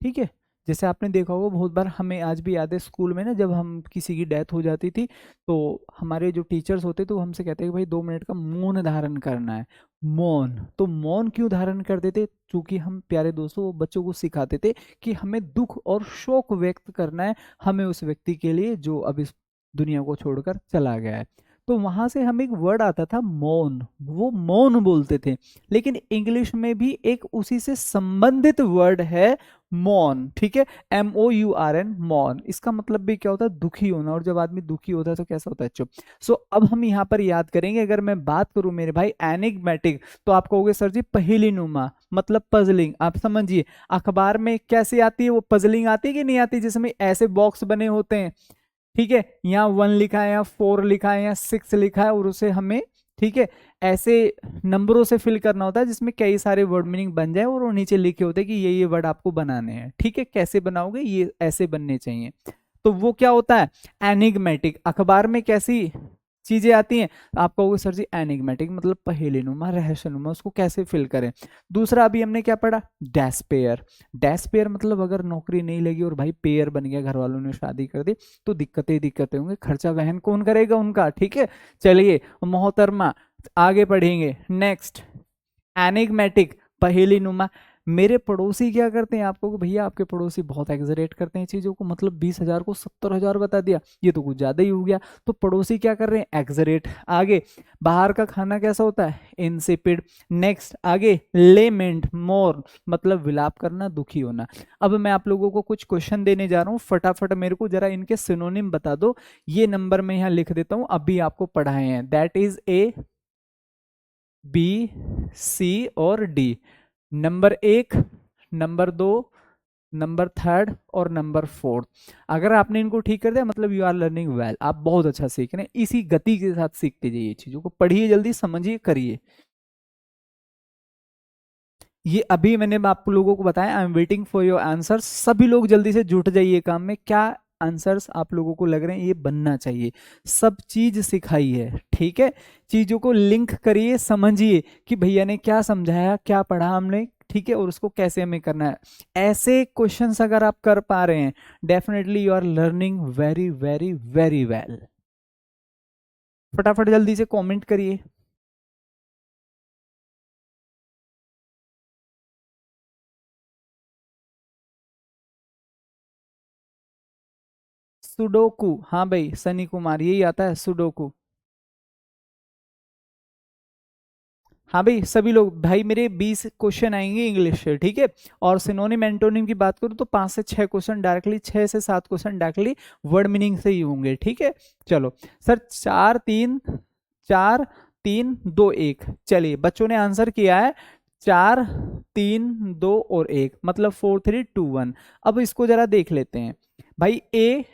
ठीक है, जैसे आपने देखा होगा बहुत बार, हमें आज भी याद है स्कूल में ना, जब हम किसी की डेथ हो जाती थी तो हमारे जो टीचर्स होते तो हमसे कहते हैं कि भाई 2 मिनट का मौन धारण करना है। मौन, तो मौन क्यों धारण करते थे, क्योंकि हम प्यारे दोस्तों वो बच्चों को सिखाते थे कि हमें दुख और शोक व्यक्त करना है, हमें उस व्यक्ति के लिए जो अब इस दुनिया को छोड़कर चला गया है। तो वहां से हम एक वर्ड आता था मौन, वो मौन बोलते थे। लेकिन इंग्लिश में भी एक उसी से संबंधित वर्ड है मौन, ठीक है, MOURN, मौन। इसका मतलब भी क्या होता है, दुखी होना। और जब आदमी दुखी होता है तो कैसा होता है, चुप। सो अब हम यहाँ पर याद करेंगे, अगर मैं बात करूं मेरे भाई एनिग्मेटिक, तो आप कहोगे सर जी पहेली नुमा, मतलब पजलिंग। आप समझिए, अखबार में कैसे आती है वो पजलिंग, आती है कि नहीं आती, जिसमें ऐसे बॉक्स बने होते हैं, ठीक है, यहाँ 1 लिखा है, यहाँ 4 लिखा है, यहाँ 6 लिखा है, और उसे हमें, ठीक है, ऐसे नंबरों से फिल करना होता है जिसमें कई सारे वर्ड मीनिंग बन जाए, और वो नीचे लिखे होते हैं कि ये वर्ड आपको बनाने हैं। ठीक है, कैसे बनाओगे, ये ऐसे बनने चाहिए। तो वो क्या होता है, एनिग्मेटिक। अखबार में कैसी चीजें आती हैं, आप कहोगे सर जी एनिग्मेटिक मतलब पहेलीनुमा, रहस्यनुमा, उसको कैसे फिल करें। दूसरा अभी हमने क्या पढ़ा, डेस्पेयर। डेस्पेयर मतलब अगर नौकरी नहीं लगी और भाई पेयर बन गया, घर वालों ने शादी कर दी, तो दिक्कतें दिक्कतें होंगी, खर्चा वहन कौन करेगा उनका, ठीक है। चलिए मोहतरमा, आगे पढ़ेंगे। नेक्स्ट, एनिग्मेटिक, पहेली नुमा। मेरे पड़ोसी क्या करते हैं, आपको भैया आपके पड़ोसी बहुत एग्जरेट करते हैं चीजों को, मतलब 20,000 को 70,000 बता दिया, ये तो कुछ ज्यादा ही हो गया। तो पड़ोसी क्या कर रहे हैं, एग्जरेट। आगे, बाहर का खाना कैसा होता है, इंसिपिड। नेक्स्ट, आगे, लेमेंट, मोर, मतलब विलाप करना, दुखी होना। अब मैं आप लोगों को कुछ क्वेश्चन देने जा रहा हूँ, फटाफट मेरे को जरा इनके सिनोनिम बता दो। ये नंबर मैं यहाँ लिख देता हूँ, अभी आपको पढ़ाए हैं, that is A, B, C और D। नंबर 1, नंबर 2, नंबर 3 और नंबर 4। अगर आपने इनको ठीक कर दिया मतलब यू आर लर्निंग वेल, आप बहुत अच्छा सीख रहे हैं। इसी गति के साथ सीखते जाइए, चीजों को पढ़िए, जल्दी समझिए, करिए। ये अभी मैंने आप लोगों को बताया, I am waiting for your answers. सभी लोग जल्दी से जुट जाइए काम में। क्या आंसर्स आप लोगों को लग रहे हैं ये बनना चाहिए, सब चीज सिखाई है, ठीक है। चीजों को लिंक करिए, समझिए कि भैया ने क्या समझाया, क्या पढ़ा हमने, ठीक है, और उसको कैसे हमें करना है। ऐसे क्वेश्चंस अगर आप कर पा रहे हैं, definitely you are learning very very very well. फटाफट जल्दी से कमेंट करिए। सुडोकू, हाँ भाई सनी कुमार, यही आता है सुडोकू। हाँ भाई सभी लोग, भाई मेरे 20 क्वेश्चन आएंगे इंग्लिश से, ठीक है। और सिनोनिम एंटोनिम की बात करूँ तो 5 से 6 क्वेश्चन डायरेक्टली, 6 से 7 क्वेश्चन डायरेक्टली वर्ड मीनिंग से ही होंगे, ठीक है। चलो सर, 4 3 4 3 2 1, चलिए बच्चों ने आंसर किया है 4 3 2 और 1, मतलब 4 3 2 1। अब इसको जरा देख लेते हैं भाई, ए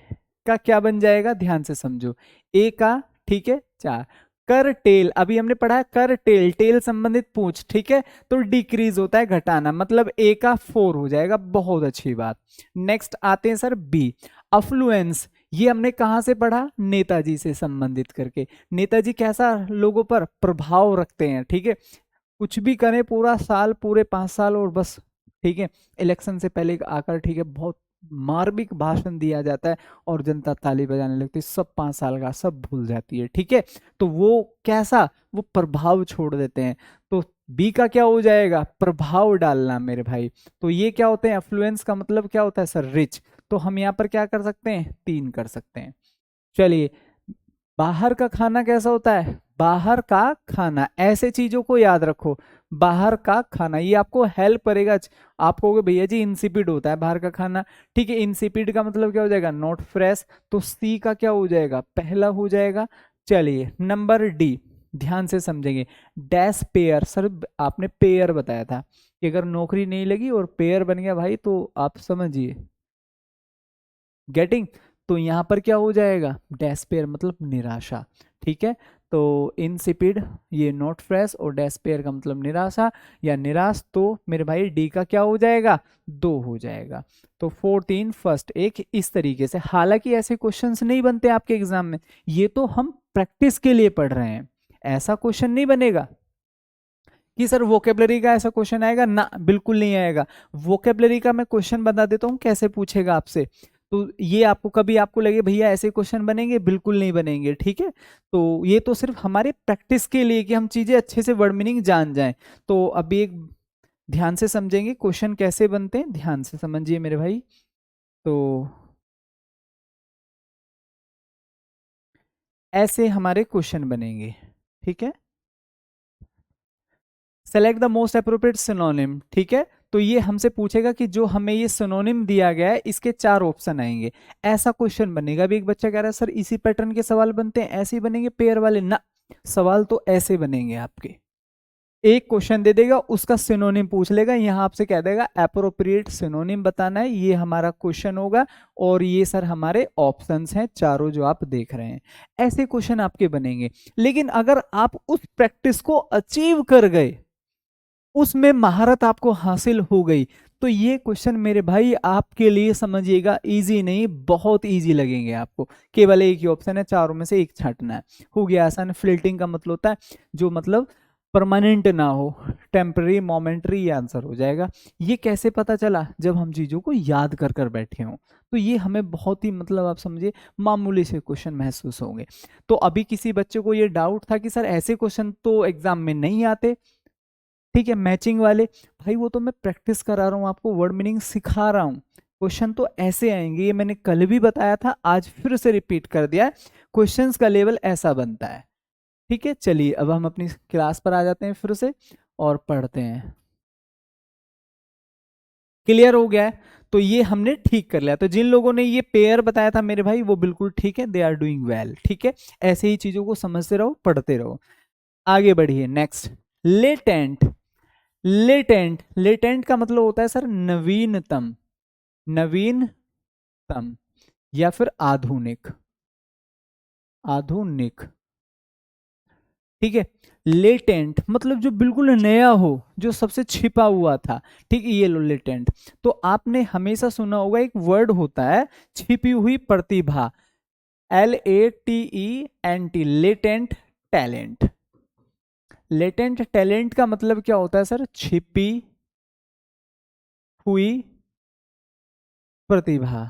का क्या बन जाएगा, ध्यान से समझो। ए का, ठीक है, 4। कर टेल, अभी हमने पढ़ा है कर टेल, टेल संबंधित पूंछ, ठीक है, तो डिक्रीज होता है, घटाना, मतलब ए का 4 हो जाएगा, बहुत अच्छी बात। नेक्स्ट आते हैं सर बी, अफ्लुएंस। ये हमने कहां से पढ़ा, नेताजी से संबंधित करके। नेताजी कैसा लोगों पर प्रभाव रखते हैं, ठीक है, कुछ भी करें पूरा साल, पूरे 5 साल, और बस, ठीक है, इलेक्शन से पहले आकर, ठीक है, बहुत मार्मिक भाषण दिया जाता है और जनता ताली बजाने लगती है, सब 5 साल का सब भूल जाती है, ठीक है। तो वो कैसा, वो प्रभाव छोड़ देते हैं। तो बी का क्या हो जाएगा, प्रभाव डालना मेरे भाई। तो ये क्या होते हैं, एफ्लुएंस का मतलब क्या होता है सर, रिच। तो हम यहाँ पर क्या कर सकते हैं, 3 कर सकते हैं। चलिए, बाहर का खाना कैसा होता है, बाहर का खाना, ऐसे चीजों को याद रखो, बाहर का खाना, ये आपको हेल्प करेगा। आप कहोगे भैया जी इंसिपिड होता है बाहर का खाना, ठीक है, इंसिपिड का मतलब क्या हो जाएगा, नॉट फ्रेश, तो सी का क्या हो जाएगा, पहला हो जाएगा। चलिए नंबर डी, ध्यान से समझेंगे, डैश पेयर, सर आपने पेयर बताया था कि अगर नौकरी नहीं लगी और पेयर बन गया भाई तो आप समझिए, गेटिंग, तो यहां पर क्या हो जाएगा, डेस्पेयर मतलब निराशा, ठीक है। तो इनसिपिड ये नॉट फ्रेश और डेस्पेयर का मतलब निराशा या निराश, तो मेरे भाई डी का क्या हो जाएगा, 2 हो जाएगा। तो 14 फर्स्ट एक इस तरीके से, हालांकि ऐसे क्वेश्चंस नहीं बनते आपके एग्जाम में, ये तो हम प्रैक्टिस के लिए पढ़ रहे हैं, ऐसा क्वेश्चन नहीं बनेगा कि सर वोकेबलरी का ऐसा क्वेश्चन आएगा ना, बिल्कुल नहीं आएगा। वोकेबलरी का मैं क्वेश्चन बता देता हूँ कैसे पूछेगा आपसे, तो ये आपको कभी आपको लगे भैया ऐसे क्वेश्चन बनेंगे, बिल्कुल नहीं बनेंगे, ठीक है। तो ये तो सिर्फ हमारे प्रैक्टिस के लिए कि हम चीजें अच्छे से वर्ड मीनिंग जान जाएं। तो अभी एक ध्यान से समझेंगे क्वेश्चन कैसे बनते हैं, ध्यान से समझिए मेरे भाई। तो ऐसे हमारे क्वेश्चन बनेंगे, ठीक है। Select the most appropriate synonym, ठीक है। तो ये हमसे पूछेगा कि जो हमें ये सिनोनिम दिया गया है इसके 4 ऑप्शन आएंगे, ऐसा क्वेश्चन बनेगा। अभी एक बच्चा कह रहा है सर इसी पैटर्न के सवाल बनते हैं, ऐसे ही बनेंगे पेयर वाले, ना, सवाल तो ऐसे बनेंगे आपके, एक क्वेश्चन दे देगा उसका सिनोनिम पूछ लेगा, यहां आपसे कह देगा एप्रोप्रिएट सिनोनिम बताना है, ये हमारा क्वेश्चन होगा, और ये सर हमारे ऑप्शंस हैं चारों जो आप देख रहे हैं, ऐसे क्वेश्चन आपके बनेंगे। लेकिन अगर आप उस प्रैक्टिस को अचीव कर गए, उसमें महारत आपको हासिल हो गई, तो ये क्वेश्चन मेरे भाई आपके लिए समझिएगा इजी नहीं, बहुत इजी लगेंगे आपको। केवल एक ही ऑप्शन है, चारों में से एक छांटना है, हो गया आसान। फ्लिल्टिंग का मतलब होता है जो मतलब परमानेंट ना हो, टेम्पररी मोमेंटरी, ये आंसर हो जाएगा। ये कैसे पता चला, जब हम चीजों को याद कर कर बैठे हों, तो ये हमें बहुत ही मतलब आप समझिए मामूली से क्वेश्चन महसूस होंगे। तो अभी किसी बच्चे को ये डाउट था कि सर ऐसे क्वेश्चन तो एग्जाम में नहीं आते, ठीक है, मैचिंग वाले, भाई वो तो मैं प्रैक्टिस करा रहा हूँ आपको, वर्ड मीनिंग सिखा रहा हूँ, क्वेश्चन तो ऐसे आएंगे, ये मैंने कल भी बताया था, आज फिर से रिपीट कर दिया है, क्वेश्चंस का लेवल ऐसा बनता है, ठीक है। चलिए अब हम अपनी क्लास पर आ जाते हैं फिर से और पढ़ते हैं। क्लियर हो गया है, तो ये हमने ठीक कर लिया। तो जिन लोगों ने ये पेयर बताया था मेरे भाई वो बिल्कुल ठीक है, दे आर डूइंग वेल, ठीक है। ऐसे ही चीजों को समझते रहो, पढ़ते रहो, आगे बढ़िए। नेक्स्ट, लेटेंट, लेटेंट, लेटेंट का मतलब होता है सर नवीनतम, नवीनतम या फिर आधुनिक, आधुनिक, ठीक है। लेटेंट मतलब जो बिल्कुल नया हो, जो सबसे छिपा हुआ था, ठीक है, ये लो लेटेंट। तो आपने हमेशा सुना होगा एक वर्ड होता है छिपी हुई प्रतिभा, LATENT, latent talent. Latent talent का मतलब क्या होता है सर, छिपी हुई प्रतिभा।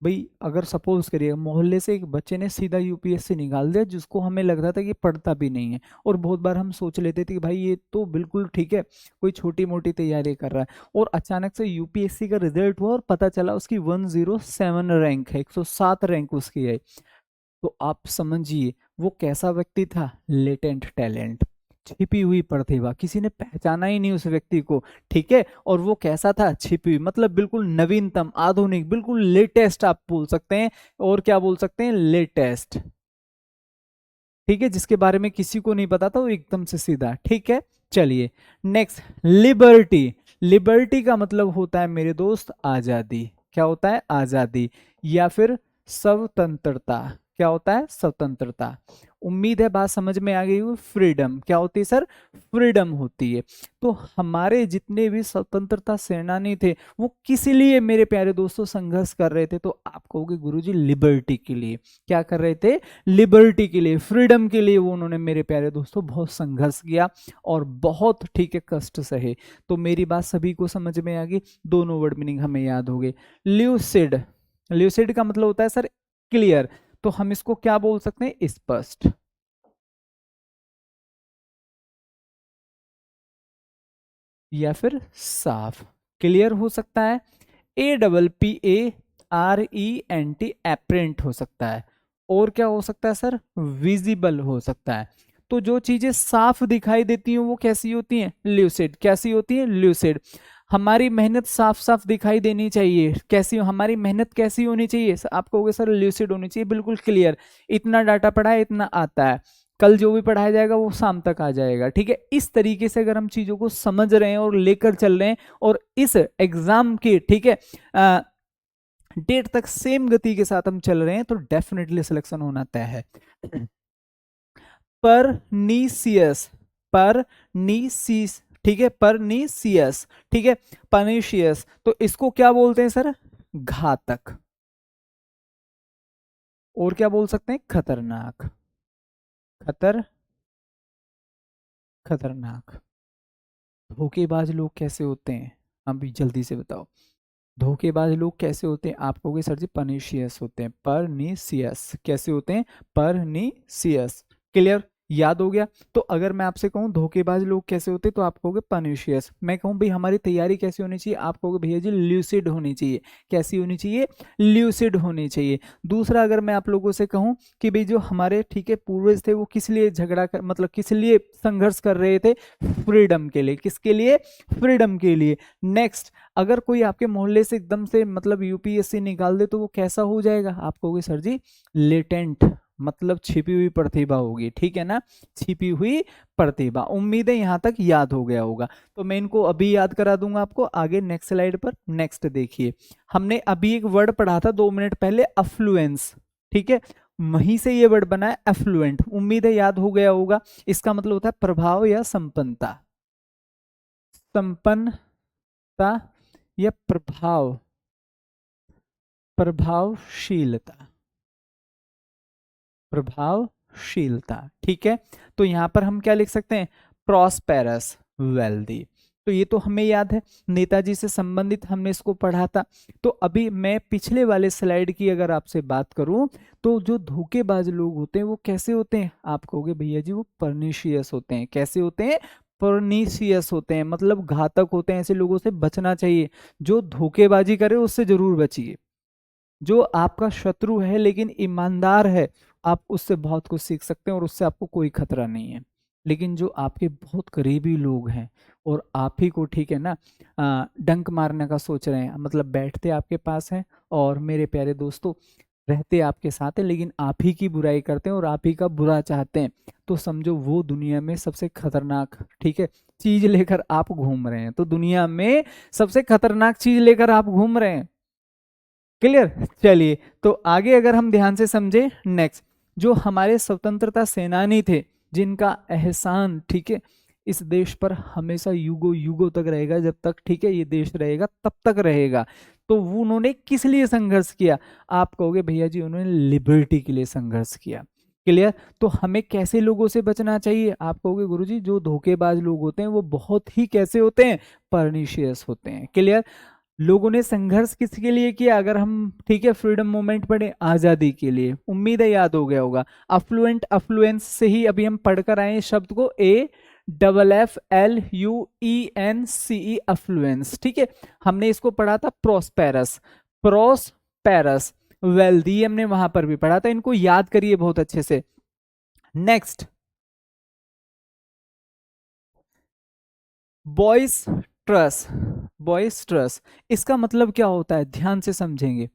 भाई अगर सपोज करिए मोहल्ले से एक बच्चे ने सीधा यूपीएससी निकाल दिया, जिसको हमें लगता था कि पढ़ता भी नहीं है, और बहुत बार हम सोच लेते थे कि भाई ये तो बिल्कुल ठीक है, कोई छोटी मोटी तैयारी कर रहा है, और अचानक से यूपीएससी का रिजल्ट हुआ और पता चला उसकी 107 रैंक है, 107 रैंक उसकी है। तो आप समझिए वो कैसा व्यक्ति था, लेटेंट टैलेंट, छिपी हुई प्रतिभा, किसी ने पहचाना ही नहीं उस व्यक्ति को, ठीक है। और वो कैसा था, छिपी हुई मतलब बिल्कुल नवीनतम, आधुनिक, बिल्कुल लेटेस्ट आप बोल सकते हैं, और क्या बोल सकते हैं, लेटेस्ट, ठीक है, जिसके बारे में किसी को नहीं पता था वो एकदम से सीधा, ठीक है। चलिए नेक्स्ट, लिबर्टी, लिबर्टी का मतलब होता है मेरे दोस्त आजादी, क्या होता है, आजादी, या फिर स्वतंत्रता, क्या होता है, स्वतंत्रता। उम्मीद है बात समझ में आ गई हो। फ्रीडम क्या होती है सर, फ्रीडम होती है। तो हमारे जितने भी स्वतंत्रता सेनानी थे वो किस लिए मेरे प्यारे दोस्तों संघर्ष कर रहे थे, तो आप कहोगे गुरुजी लिबर्टी के लिए, क्या कर रहे थे, लिबर्टी के लिए, फ्रीडम के लिए वो उन्होंने मेरे प्यारे दोस्तों बहुत संघर्ष किया और बहुत, ठीक है, कष्ट सहे। तो मेरी बात सभी को समझ में आ गई, दोनों वर्ड मीनिंग हमें याद हो गए। ल्यूसिड, ल्यूसिड का मतलब होता है सर क्लियर, तो हम इसको क्या बोल सकते हैं, स्पष्ट, या फिर साफ, क्लियर हो सकता है, APPARENT, एपरेंट हो सकता है। और क्या हो सकता है सर? विजिबल हो सकता है। तो जो चीजें साफ दिखाई देती हैं वो कैसी होती हैं? ल्यूसिड। कैसी होती हैं? ल्यूसिड। हमारी मेहनत साफ साफ दिखाई देनी चाहिए। कैसी? हमारी मेहनत कैसी होनी चाहिए? आप कहोगे सर ल्यूसिड होनी चाहिए, बिल्कुल क्लियर, इतना डाटा पढ़ा है, इतना आता है, कल जो भी पढ़ाया जाएगा वो शाम तक आ जाएगा। ठीक है, इस तरीके से अगर हम चीजों को समझ रहे हैं और लेकर चल रहे हैं और इस एग्जाम के, ठीक है, डेट तक सेम गति के साथ हम चल रहे हैं, तो डेफिनेटली सिलेक्शन होना तय है। परनीसियस, परनीसिस, ठीक है, परनीसियस, ठीक है, परनीशियस, तो इसको क्या बोलते हैं सर? घातक। और क्या बोल सकते हैं? खतरनाक। खतरनाक। धोखेबाज लोग कैसे होते हैं? अभी जल्दी से बताओ। धोखेबाज लोग कैसे होते हैं? आप कहोगे सर जी परनीशियस होते हैं। परनीशियस कैसे होते हैं? परनीशियस। क्लियर? याद हो गया? तो अगर मैं आपसे कहूं धोखेबाज लोग कैसे होते हैं, तो आप कहोगे परनीशियस। मैं कहूं भाई हमारी तैयारी कैसी होनी चाहिए, आप कहोगे भैया जी ल्यूसिड होनी चाहिए। कैसी होनी चाहिए? ल्यूसिड होनी चाहिए। दूसरा, अगर मैं आप लोगों से कहूं कि भाई जो हमारे, ठीक है, पूर्वज थे वो किस लिए झगड़ा कर, मतलब किस लिए संघर्ष कर रहे थे? फ्रीडम के लिए। किसके लिए? फ्रीडम के लिए। नेक्स्ट, अगर कोई आपके मोहल्ले से एकदम से मतलब यूपीएससी निकाल दे तो वो कैसा हो जाएगा? आप कहोगे सर जी लेटेंट, मतलब छिपी हुई प्रतिभा होगी। ठीक है ना? छिपी हुई प्रतिभा। उम्मीद है यहां तक याद हो गया होगा। तो मैं इनको अभी याद करा दूंगा आपको आगे नेक्स्ट स्लाइड पर। नेक्स्ट देखिए, हमने अभी एक वर्ड पढ़ा था 2 मिनट पहले, अफ्लुएंस। ठीक है, वहीं से ये वर्ड बना है एफ्लुएंट। उम्मीद है याद हो गया होगा। इसका मतलब होता है प्रभाव या संपन्नता। संपन्नता या प्रभाव, प्रभावशीलता, प्रभावशीलता। ठीक है, तो यहां पर हम क्या लिख सकते हैं? Prosperous, wealthy. तो ये तो हमें याद है, नेताजी से संबंधित हमने इसको पढ़ा था। तो अभी मैं पिछले वाले स्लाइड की अगर आपसे बात करूं, तो जो धोखेबाज लोग होते हैं वो कैसे होते हैं? आप कहोगे भैया जी वो परनिशियस होते हैं। कैसे होते हैं? परनिशियस होते हैं, मतलब घातक होते हैं। ऐसे लोगों से बचना चाहिए। जो धोखेबाजी करे उससे जरूर बचिए। जो आपका शत्रु है लेकिन ईमानदार है, आप उससे बहुत कुछ सीख सकते हैं और उससे आपको कोई खतरा नहीं है। लेकिन जो आपके बहुत करीबी लोग हैं और आप ही को, ठीक है ना, डंक मारने का सोच रहे हैं, मतलब बैठते आपके पास हैं और मेरे प्यारे दोस्तों रहते आपके साथ हैं, लेकिन आप ही की बुराई करते हैं और आप ही का बुरा चाहते हैं, तो समझो वो दुनिया में सबसे खतरनाक, ठीक है, चीज लेकर आप घूम रहे हैं। तो दुनिया में सबसे खतरनाक चीज लेकर आप घूम रहे हैं। क्लियर? चलिए, तो आगे अगर हम ध्यान से समझे, नेक्स्ट, जो हमारे स्वतंत्रता सेनानी थे जिनका एहसान, ठीक है, इस देश पर हमेशा युगों युगों तक रहेगा, जब तक, ठीक है, ये देश रहेगा तब तक रहेगा। तो वो उन्होंने किस लिए संघर्ष किया? आप कहोगे भैया जी उन्होंने लिबर्टी के लिए संघर्ष किया। क्लियर? तो हमें कैसे लोगों से बचना चाहिए? आप कहोगे गुरुजी जो धोखेबाज लोग होते हैं वो बहुत ही कैसे होते हैं? परनिशियस होते हैं। क्लियर? लोगों ने संघर्ष किसके लिए किया? अगर हम, ठीक है, फ्रीडम मूवमेंट पढ़े, आजादी के लिए। उम्मीद है याद हो गया होगा। अफ्लुएंट, अफ्लुएंस से ही अभी हम पढ़कर आए शब्द को, AFFLUENCE, अफ्लुएंस। ठीक है, हमने इसको पढ़ा था प्रोस्पेरस, प्रोस्पेरस, वेल्दी, हमने वहां पर भी पढ़ा था। इनको याद करिए बहुत अच्छे से। Next, boisterous, boisterous, इसका मतलब क्या होता है? ध्यान से समझेंगे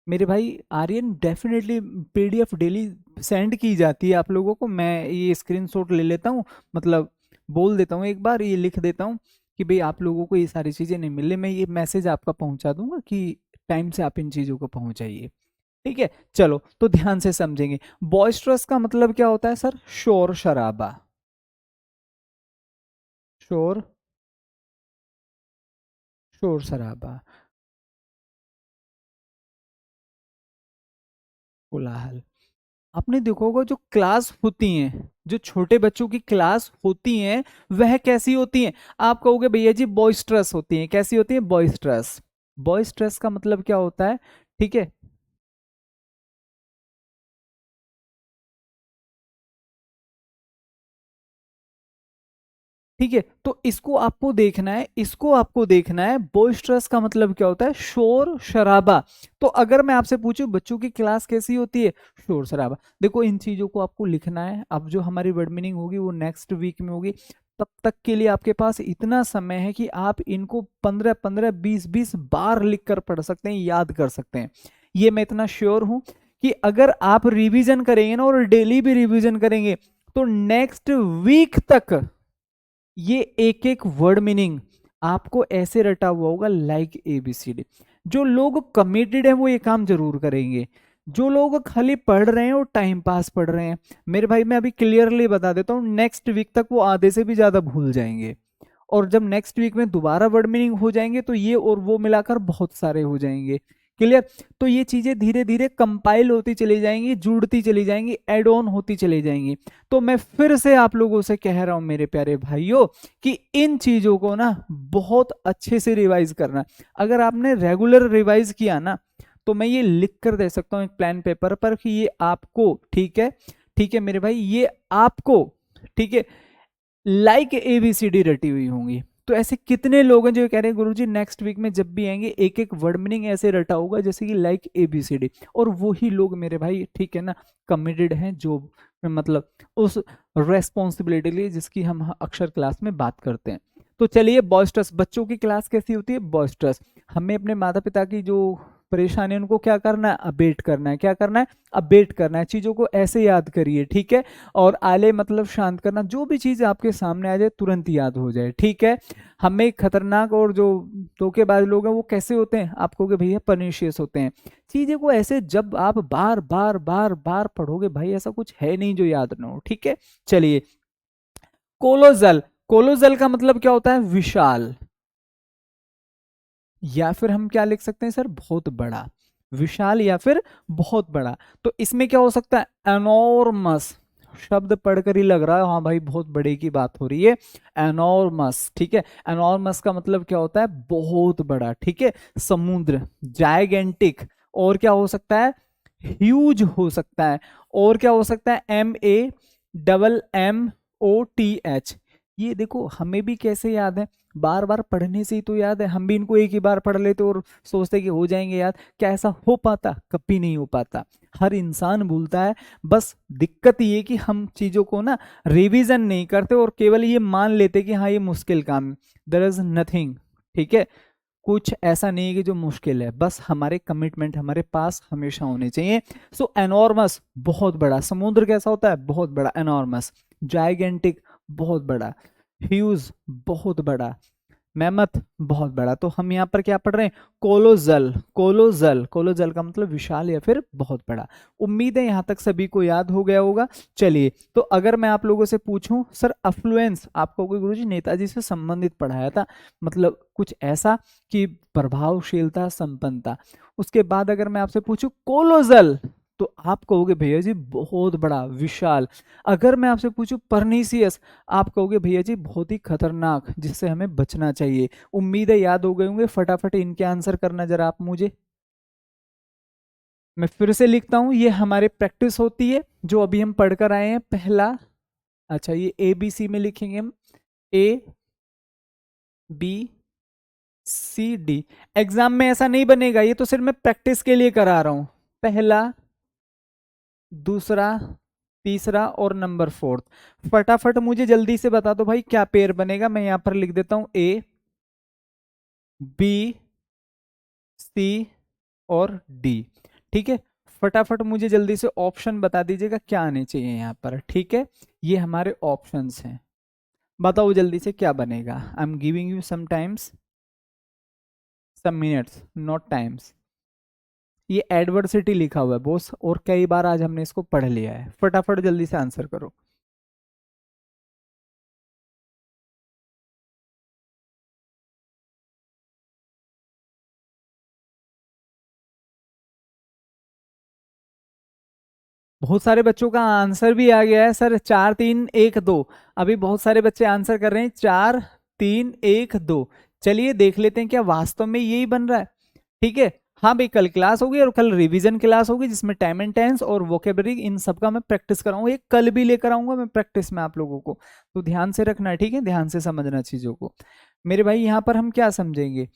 मेरे भाई। Aryan, definitely PDF daily send की जाती है आप लोगों को। मैं ये स्क्रीनशॉट ले लेता हूँ, मतलब बोल देता हूँ, एक बार ये लिख देता हूँ कि भाई आप लोगों को ये सारी चीज़ें नहीं मिल रही। मैं ये मैसेज आपका पहुंचा दूंगा कि टाइम से आप इन चीज़ों को पहुंचाइए। ठीक है, चलो तो ध्यान से समझेंगे। बॉयस्ट्रस का मतलब क्या होता है सर? शोर शराबा, शोर, शोर शराबा, कोलाहल। आपने देखा होगा जो क्लास होती हैं, जो छोटे बच्चों की क्लास होती हैं, वह कैसी होती हैं? आप कहोगे भैया जी बॉयस्ट्रस होती हैं। कैसी होती हैं? बॉयस्ट्रस। बॉयस्ट्रस का मतलब क्या होता है? ठीक है, ठीक है, तो इसको आपको देखना है, इसको आपको देखना है। बोइस्ट्रस का मतलब क्या होता है? शोर शराबा। तो अगर मैं आपसे पूछूं बच्चों की क्लास कैसी होती है? शोर शराबा। देखो इन चीजों को आपको लिखना है। अब जो हमारी वर्ड मीनिंग होगी वो नेक्स्ट वीक में होगी। तब तक के लिए आपके पास इतना समय है कि आप इनको 15-15, 20-20 बार लिख कर पढ़ सकते हैं, याद कर सकते हैं। ये मैं इतना श्योर हूं कि अगर आप रिवीजन करेंगे ना, और डेली भी रिवीजन करेंगे, तो नेक्स्ट वीक तक ये एक एक वर्ड मीनिंग आपको ऐसे रटा हुआ होगा, लाइक ABCD। जो लोग कमिटेड है वो ये काम जरूर करेंगे। जो लोग खाली पढ़ रहे हैं और टाइम पास पढ़ रहे हैं, मेरे भाई मैं अभी क्लियरली बता देता हूँ, नेक्स्ट वीक तक वो आधे से भी ज्यादा भूल जाएंगे। और जब नेक्स्ट वीक में दोबारा वर्ड मीनिंग हो जाएंगे तो ये और वो मिलाकर बहुत सारे हो जाएंगे। क्लियर? तो ये चीजें धीरे धीरे कंपाइल होती चली जाएंगी, जुड़ती चली जाएंगी, एड ऑन होती चली जाएंगी। तो मैं फिर से आप लोगों से कह रहा हूं मेरे प्यारे भाइयों कि इन चीजों को ना बहुत अच्छे से रिवाइज करना। अगर आपने रेगुलर रिवाइज किया ना, तो मैं ये लिख कर दे सकता हूं एक प्लान पेपर पर कि ये आपको, ठीक है, ठीक है मेरे भाई, ये आपको, ठीक है, लाइक ABCD रटी हुई होंगी। तो ऐसे कितने लोग हैं जो कह रहे हैं गुरुजी नेक्स्ट वीक में जब भी आएंगे एक एक वर्ड मीनिंग ऐसे रटा होगा जैसे कि लाइक ABCD। और वही लोग मेरे भाई, ठीक है ना, कमिटेड हैं, जो मतलब उस रेस्पॉन्सिबिलिटी लिए जिसकी हम अक्षर क्लास में बात करते हैं। तो चलिए, बॉयस्टर्स बच्चों की क्लास कैसी होती है? बॉयस्टर्स। हमें अपने माता पिता की जो परेशानी है उनको क्या करना है? अबेट करना है। क्या करना है? अबेट करना है। चीजों को ऐसे याद करिए, ठीक है। और आले मतलब शांत करना, जो भी चीज आपके सामने आ जाए तुरंत याद हो जाए, ठीक है। हमें खतरनाक और जो धोखेबाज लोग हैं वो कैसे होते हैं? आप कहोगे भैया पर्निशियस होते हैं। चीजें को ऐसे जब आप बार बार बार बार पढ़ोगे भाई, ऐसा कुछ है नहीं जो याद ना हो, ठीक है। चलिए, कोलोजल। कोलोजल का मतलब क्या होता है? विशाल। या फिर हम क्या लिख सकते हैं सर? बहुत बड़ा। विशाल या फिर बहुत बड़ा। तो इसमें क्या हो सकता है? एनॉर्मस। शब्द पढ़कर ही लग रहा है हाँ भाई बहुत बड़े की बात हो रही है। एनॉर्मस, ठीक है। एनॉर्मस का मतलब क्या होता है? बहुत बड़ा, ठीक है। समुद्र। जायगेंटिक। और क्या हो सकता है? ह्यूज हो सकता है। और क्या हो सकता है? MAMMOTH। ये देखो हमें भी कैसे याद है? बार बार पढ़ने से ही तो याद है। हम भी इनको एक ही बार पढ़ लेते और सोचते कि हो जाएंगे याद। क्या ऐसा हो पाता? कभी नहीं हो पाता। हर इंसान भूलता है। बस दिक्कत ये कि हम चीजों को ना रिवीजन नहीं करते और केवल ये मान लेते कि हाँ ये मुश्किल काम है। देयर इज नथिंग, ठीक है। कुछ ऐसा नहीं है कि जो मुश्किल है, बस हमारे कमिटमेंट हमारे पास हमेशा होने चाहिए। सो एनॉर्मस, बहुत बड़ा। समुद्र कैसा होता है? बहुत बड़ा, एनॉर्मस। जाइगेंटिक, बहुत बड़ा। ह्यूज, बहुत बड़ा। मैमथ, बहुत बड़ा। तो हम यहाँ पर क्या पढ़ रहे हैं? कोलोजल। कोलोजल, कोलोजल का मतलब विशाल या फिर बहुत बड़ा। उम्मीद है यहाँ तक सभी को याद हो गया होगा। चलिए, तो अगर मैं आप लोगों से पूछूं सर अफ्लुएंस, आपको कोई गुरुजी नेताजी से संबंधित पढ़ाया था, मतलब कुछ ऐसा कि प्रभावशीलता, संपन्नता। उसके बाद अगर मैं आपसे पूछूं कोलोजल, तो आप कहोगे भैया जी बहुत बड़ा, विशाल। अगर मैं आपसे पूछूं परनीसियस, आप कहोगे भैया जी बहुत ही खतरनाक, जिससे हमें बचना चाहिए। उम्मीद है याद हो गए होंगे। फटाफट इनके आंसर करना जरा आप मुझे। मैं फिर से लिखता हूं, ये हमारे प्रैक्टिस होती है जो अभी हम पढ़कर आए हैं। पहला, अच्छा ये ABC में लिखेंगे हम, ABCD। एग्जाम में ऐसा नहीं बनेगा, ये तो सिर्फ मैं प्रैक्टिस के लिए करा रहा हूं। पहला, दूसरा, तीसरा और नंबर 4। फटाफट मुझे जल्दी से बता दो भाई क्या पेयर बनेगा। मैं यहां पर लिख देता हूं ABC और D, ठीक है। फटाफट मुझे जल्दी से ऑप्शन बता दीजिएगा क्या आने चाहिए यहां पर, ठीक है। ये हमारे ऑप्शंस हैं, बताओ जल्दी से क्या बनेगा। I am giving you some times, some minutes, not times. ये एडवर्सिटी लिखा हुआ है बॉस, और कई बार आज हमने इसको पढ़ लिया है। फटाफट जल्दी से आंसर करो। बहुत सारे बच्चों का आंसर भी आ गया है सर, 4-3-1-2। अभी बहुत सारे बच्चे आंसर कर रहे हैं 4-3-1-2। चलिए देख लेते हैं क्या वास्तव में यही बन रहा है, ठीक है। हाँ भाई, कल क्लास होगी और कल रिवीजन क्लास होगी जिसमें टाइम एंड टेंस और वोकेबलरी इन सब का मैं प्रैक्टिस कराऊंगा, ये कल भी लेकर आऊंगा मैं प्रैक्टिस में आप लोगों को। तो ध्यान से रखना है, ठीक है, ध्यान से समझना चीजों को मेरे भाई। यहाँ पर हम क्या समझेंगे,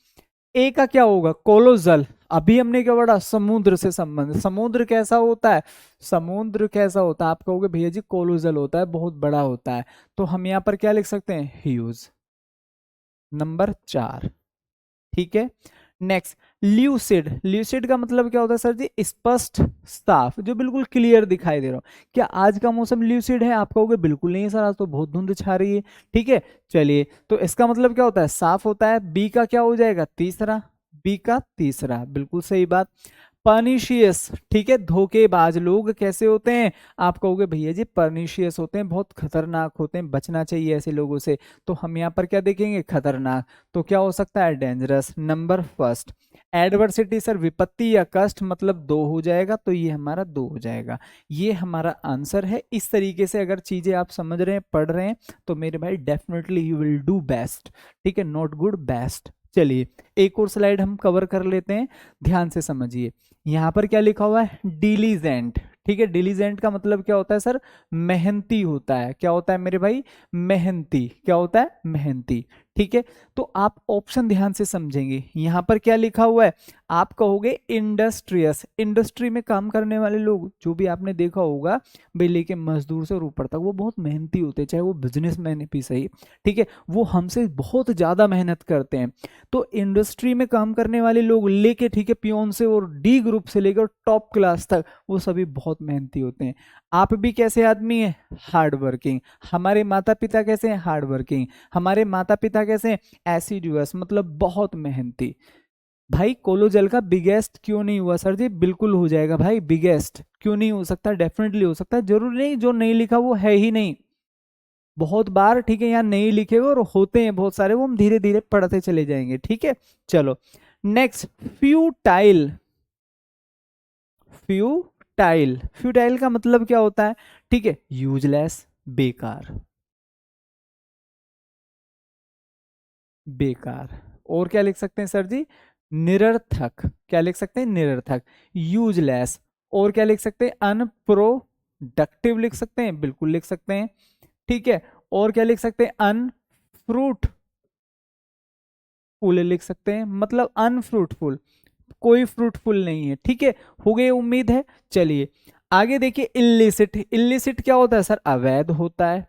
ए का क्या होगा, कोलोजल। अभी हमने क्या पढ़ा, समुद्र से संबंध। समुद्र कैसा होता है, समुद्र कैसा होता है, आप कहोगे भैया जी कोलोजल होता है, बहुत बड़ा होता है। तो हम यहाँ पर क्या लिख सकते हैं, ह्यूज, नंबर 4, ठीक है। Next, lucid. ल्यूसिड का मतलब क्या होता है सर जी, स्पष्ट, साफ, जो बिल्कुल क्लियर दिखाई दे रहा हो। क्या आज का मौसम ल्यूसिड है, आप कहोगे बिल्कुल नहीं सर, आज तो बहुत धुंध छा रही है, ठीक है। चलिए, तो इसका मतलब क्या होता है, साफ होता है। बी का क्या हो जाएगा, तीसरा, बी का तीसरा, बिल्कुल सही बात। पर्निशियस, ठीक है, धोखेबाज लोग कैसे होते हैं, आप कहोगे भैया जी पर्निशियस होते हैं, बहुत खतरनाक होते हैं, बचना चाहिए ऐसे लोगों से। तो हम यहाँ पर क्या देखेंगे, खतरनाक। तो क्या हो सकता है, dangerous, number first. Adversity sir विपत्ति या कष्ट, मतलब 2 हो जाएगा, तो ये हमारा 2 हो जाएगा। ये हमारा आंसर है। इस तरीके से अगर चीजें आप समझ रहे हैं, पढ़ रहे हैं, तो मेरे भाई definitely you will do best, ठीक है, नॉट गुड, बेस्ट। चलिए, एक और स्लाइड हम कवर कर लेते हैं, ध्यान से समझिए। यहाँ पर क्या लिखा हुआ है, डिलीजेंट, ठीक है। डिलीजेंट का मतलब क्या होता है सर, मेहनती होता है। क्या होता है मेरे भाई, मेहनती। क्या होता है, मेहनती, ठीक है। तो आप ऑप्शन ध्यान से समझेंगे, यहाँ पर क्या लिखा हुआ है, आप कहोगे इंडस्ट्रियस। इंडस्ट्री में काम करने वाले लोग, जो भी आपने देखा होगा भाई, लेके मजदूर से और ऊपर तक, वो बहुत मेहनती होते हैं, चाहे वो बिजनेसमैन भी सही, ठीक है, वो हमसे बहुत ज्यादा मेहनत करते हैं। तो इंडस्ट्री में काम करने वाले लोग लेके, ठीक है, पियोन से और डी ग्रुप से लेकर टॉप क्लास तक, वो सभी बहुत मेहनती होते हैं। आप भी कैसे आदमी हैं, हार्ड वर्किंग। हमारे माता पिता कैसे हैं, हार्ड वर्किंग। हमारे माता पिता कैसे हैं, एसिडुअस, मतलब बहुत मेहनती। भाई कोलोजल का बिगेस्ट क्यों नहीं हुआ सर जी, बिल्कुल हो जाएगा भाई, बिगेस्ट क्यों नहीं हो सकता, डेफिनेटली हो सकता है, जरूरी नहीं जो नहीं लिखा वो है ही नहीं, बहुत बार, ठीक है, यहाँ नहीं लिखे हुए और होते हैं बहुत सारे, वो हम धीरे धीरे पढ़ते चले जाएंगे, ठीक है। चलो, नेक्स्ट, फ्यूटाइल। फ्यूटाइल, फ्यूटाइल का मतलब क्या होता है, ठीक है, यूजलेस, बेकार, बेकार। और क्या लिख सकते हैं सर जी, निरर्थक। क्या लिख सकते हैं, निरर्थक, यूजलेस। और क्या लिख सकते हैं, अनप्रोडक्टिव लिख सकते हैं, बिल्कुल लिख सकते हैं, ठीक है। और क्या लिख सकते हैं, अनफ्रूटफुल लिख सकते हैं, मतलब अनफ्रूटफुल, कोई फ्रूटफुल नहीं है, ठीक है। हो गए, उम्मीद है। चलिए आगे देखिए, इल्लिसिट। इल्लिसिट क्या होता है सर, अवैध होता है।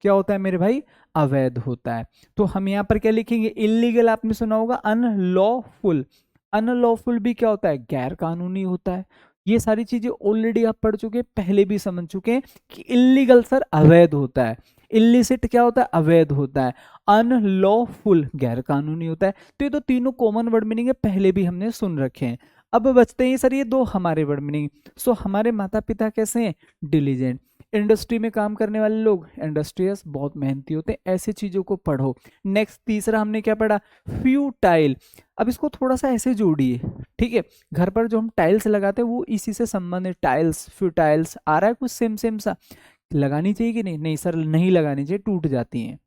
क्या होता है मेरे भाई, अवैध होता है। तो हम यहाँ पर क्या लिखेंगे, इलीगल आपने सुना होगा, अनलॉफुल। अनलॉफुल भी क्या होता है, गैर कानूनी होता है। ये सारी चीजें ऑलरेडी आप पढ़ चुके हैं, पहले भी समझ चुके हैं कि इलीगल सर अवैध होता है, इलिसिट क्या होता है, अवैध होता है, अनलॉफुल गैर कानूनी होता है। तो ये तो तीनों कॉमन वर्ड मीनिंग है, पहले भी हमने सुन रखे हैं। अब बचते हैं सर ये दो हमारे वर्ड मीनिंग। सो हमारे माता पिता कैसे हैं, डिलीजेंट। इंडस्ट्री में काम करने वाले लोग, इंडस्ट्रियस, बहुत मेहनती होते हैं, ऐसे चीजों को पढ़ो। नेक्स्ट, तीसरा हमने क्या पढ़ा, फ्यूटाइल। अब इसको थोड़ा सा ऐसे जोड़िए, ठीक है, घर पर जो हम टाइल्स लगाते हैं वो इसी से संबंधित, टाइल्स, फ्यूटाइल्स आ रहा है कुछ सेम सेम सा, लगानी चाहिए कि नहीं, नहीं सर नहीं लगानी चाहिए, टूट जाती हैं,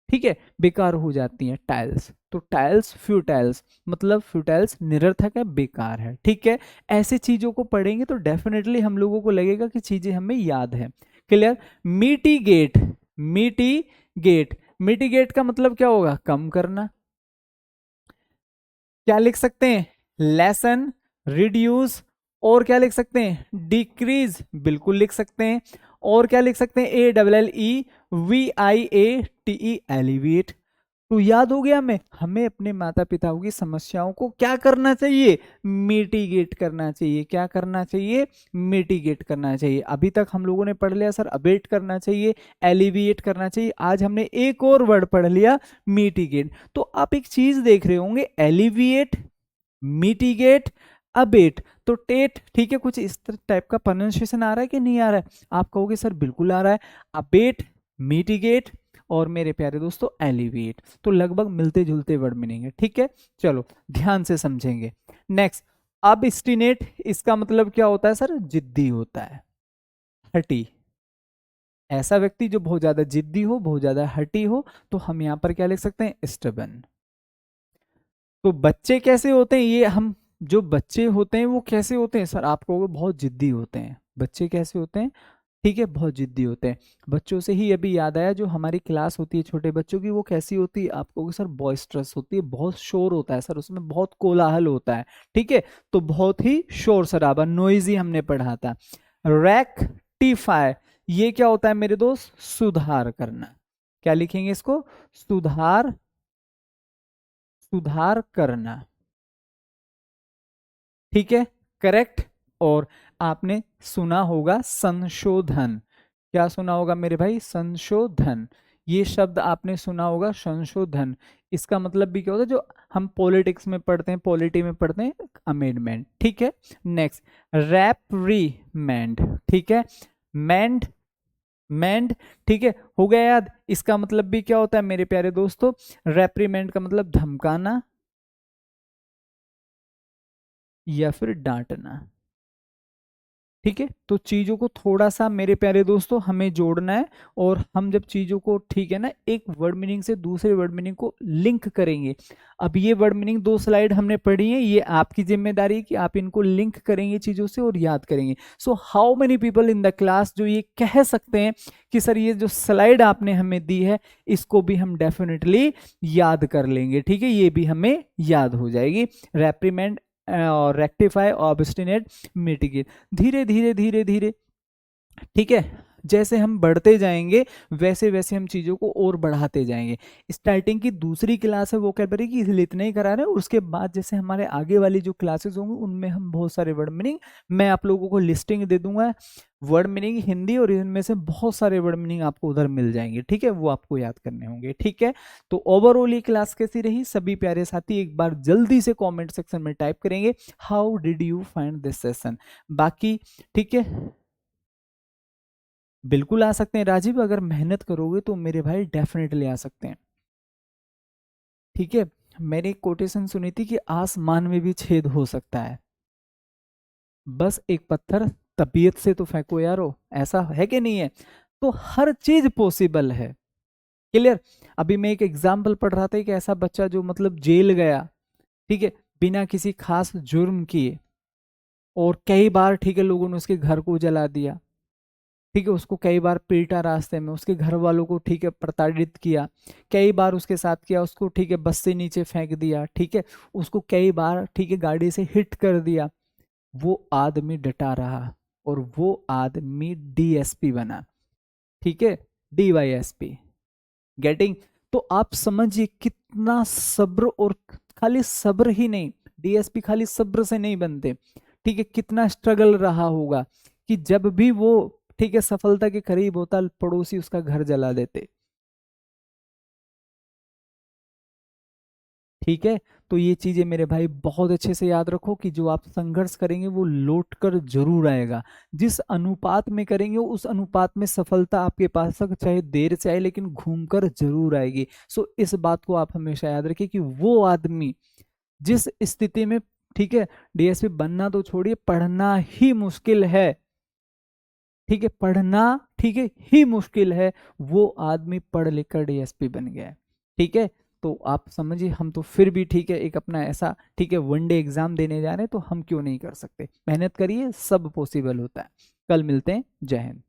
ठीक है, बेकार हो जाती हैं टाइल्स। तो टाइल्स, फ्यूटाइल्स, मतलब फ्यूटाइल्स निरर्थक है, बेकार है, ठीक है। ऐसे चीजों को पढ़ेंगे तो डेफिनेटली हम लोगों को लगेगा कि चीजें हमें याद है। क्लियर। मिटिगेट, मिटिगेट, मिटिगेट का मतलब क्या होगा, कम करना। क्या लिख सकते हैं, लेसन, रिड्यूस। और क्या लिख सकते हैं, डिक्रीज, बिल्कुल लिख सकते हैं। और क्या लिख सकते हैं, ALLEVIATE, एलिवेट। तो याद हो गया हमें, हमें अपने माता पिताओं की समस्याओं को क्या करना चाहिए, मिटिगेट करना चाहिए। क्या करना चाहिए, मिटिगेट करना चाहिए। अभी तक हम लोगों ने पढ़ लिया सर, अबेट करना चाहिए, एलिविएट करना चाहिए। आज हमने एक और वर्ड पढ़ लिया, मिटिगेट। तो आप एक चीज देख रहे होंगे, एलिविएट, मिटिगेट, अबेट। तो टेट, ठीक है, कुछ इस टाइप का प्रोनाउंसिएशन आ रहा है कि नहीं आ रहा है, आप कहोगे सर बिल्कुल आ रहा है। अबेट, मिटिगेट और मेरे प्यारे दोस्तों एलिविएट, तो लगभग मिलते जुलते वर्ड मीनिंग है, ठीक है। चलो ध्यान से समझेंगे। नेक्स्ट, ऑब्स्टिनेट, इसका मतलब क्या होता है सर, जिद्दी होता है, हटी। ऐसा व्यक्ति जो बहुत ज्यादा जिद्दी हो, बहुत ज्यादा हटी हो, तो हम यहां पर क्या लिख सकते हैं, स्टबन। तो बच्चे कैसे होते हैं, ये हम जो बच्चे होते हैं वो कैसे होते हैं सर, आप कहोगे बहुत जिद्दी होते हैं। बच्चे कैसे होते हैं, ठीक है, बहुत जिद्दी होते हैं। बच्चों से ही अभी याद आया, जो हमारी क्लास होती है छोटे बच्चों की वो कैसी होती है, आप कहोगे सर बॉयस्ट्रस होती है, बहुत शोर होता है सर, उसमें बहुत कोलाहल होता है, ठीक है, तो बहुत ही शोर शराबा, नोइजी हमने पढ़ा था। रेक्टिफाई, ये क्या होता है मेरे दोस्त, सुधार करना। क्या लिखेंगे इसको, सुधार, सुधार करना, ठीक है, करेक्ट। और आपने सुना होगा संशोधन, क्या सुना होगा मेरे भाई, संशोधन, ये शब्द आपने सुना होगा संशोधन। इसका मतलब भी क्या होता है, जो हम पॉलिटिक्स में पढ़ते हैं, पॉलिटी में पढ़ते हैं, अमेंडमेंट, ठीक है। नेक्स्ट, रेप्रीमेंड, ठीक है, मेंड, मेंड, ठीक है, हो गया याद। इसका मतलब भी क्या होता है मेरे प्यारे दोस्तों, रेप्रीमेंड का मतलब धमकाना या फिर डांटना, ठीक है। तो चीजों को थोड़ा सा मेरे प्यारे दोस्तों हमें जोड़ना है, और हम जब चीजों को, ठीक है ना, एक वर्ड मीनिंग से दूसरे वर्ड मीनिंग को लिंक करेंगे। अब ये वर्ड मीनिंग 2 स्लाइड हमने पढ़ी है, ये आपकी जिम्मेदारी है कि आप इनको लिंक करेंगे चीजों से और याद करेंगे। So how many people in the class जो ये कह सकते हैं कि सर ये जो स्लाइड आपने हमें दी है इसको भी हम डेफिनेटली याद कर लेंगे, ठीक है, ये भी हमें याद हो जाएगी। रेप्रीमेंड और रेक्टिफाई, ऑब्स्टिनेट, मिटिगेट, धीरे धीरे धीरे धीरे, ठीक है, जैसे हम बढ़ते जाएंगे वैसे वैसे हम चीजों को और बढ़ाते जाएंगे। स्टार्टिंग की दूसरी क्लास है वोकैबुलरी की, इसलिए इतना ही करा रहे हैं। उसके बाद जैसे हमारे आगे वाली जो क्लासेस होंगी उनमें हम बहुत सारे वर्ड मीनिंग, मैं आप लोगों को लिस्टिंग दे दूंगा वर्ड मीनिंग हिंदी, और इनमें से बहुत सारे वर्ड मीनिंग आपको उधर मिल जाएंगे, ठीक है, वो आपको याद करने होंगे, ठीक है। तो ओवरऑल ये क्लास कैसी रही सभी प्यारे साथी, एक बार जल्दी से कमेंट सेक्शन में टाइप करेंगे, how did you find this session. बाकी ठीक है, बिल्कुल आ सकते हैं राजीव, अगर मेहनत करोगे तो मेरे भाई डेफिनेटली आ सकते हैं, ठीक है। मैंने एक कोटेशन सुनी थी कि आसमान में भी छेद हो सकता है, बस एक पत्थर तबीयत से तो फेंको यारो, ऐसा है कि नहीं है। तो हर चीज पॉसिबल है, क्लियर। अभी मैं एक एग्जाम्पल पढ़ रहा था कि ऐसा बच्चा जो मतलब जेल गया, ठीक है, बिना किसी खास जुर्म किए, और कई बार, ठीक है, लोगों ने उसके घर को जला दिया, ठीक है, उसको कई बार पीटा रास्ते में, उसके घर वालों को, ठीक है, प्रताड़ित किया, कई बार उसके साथ किया, उसको, ठीक है, बस से नीचे फेंक दिया, ठीक है, उसको कई बार, ठीक है, गाड़ी से हिट कर दिया, वो आदमी डटा रहा और वो आदमी डीएसपी बना, ठीक है, डीवाईएसपी, गेटिंग। तो आप समझिए कितना सब्र, और खाली सब्र ही नहीं, डीएसपी खाली सब्र से नहीं बनते, ठीक है, कितना स्ट्रगल रहा होगा कि जब भी वो, ठीक है, सफलता के करीब होता पड़ोसी उसका घर जला देते, ठीक है। तो ये चीजें मेरे भाई बहुत अच्छे से याद रखो कि जो आप संघर्ष करेंगे वो लौट कर जरूर आएगा, जिस अनुपात में करेंगे उस अनुपात में सफलता आपके पास तक चाहे देर से आए लेकिन घूम कर जरूर आएगी। सो इस बात को आप हमेशा याद रखिए कि वो आदमी जिस स्थिति में, ठीक है, डीएसपी बनना तो छोड़िए, पढ़ना ही मुश्किल है, ठीक है, पढ़ना, ठीक है, ही मुश्किल है, वो आदमी पढ़ लिख कर डीएसपी बन गया है, ठीक है। तो आप समझिए, हम तो फिर भी, ठीक है, एक अपना ऐसा, ठीक है, वनडे एग्जाम देने जा रहे हैं, तो हम क्यों नहीं कर सकते, मेहनत करिए, सब पॉसिबल होता है। कल मिलते हैं, जय हिंद।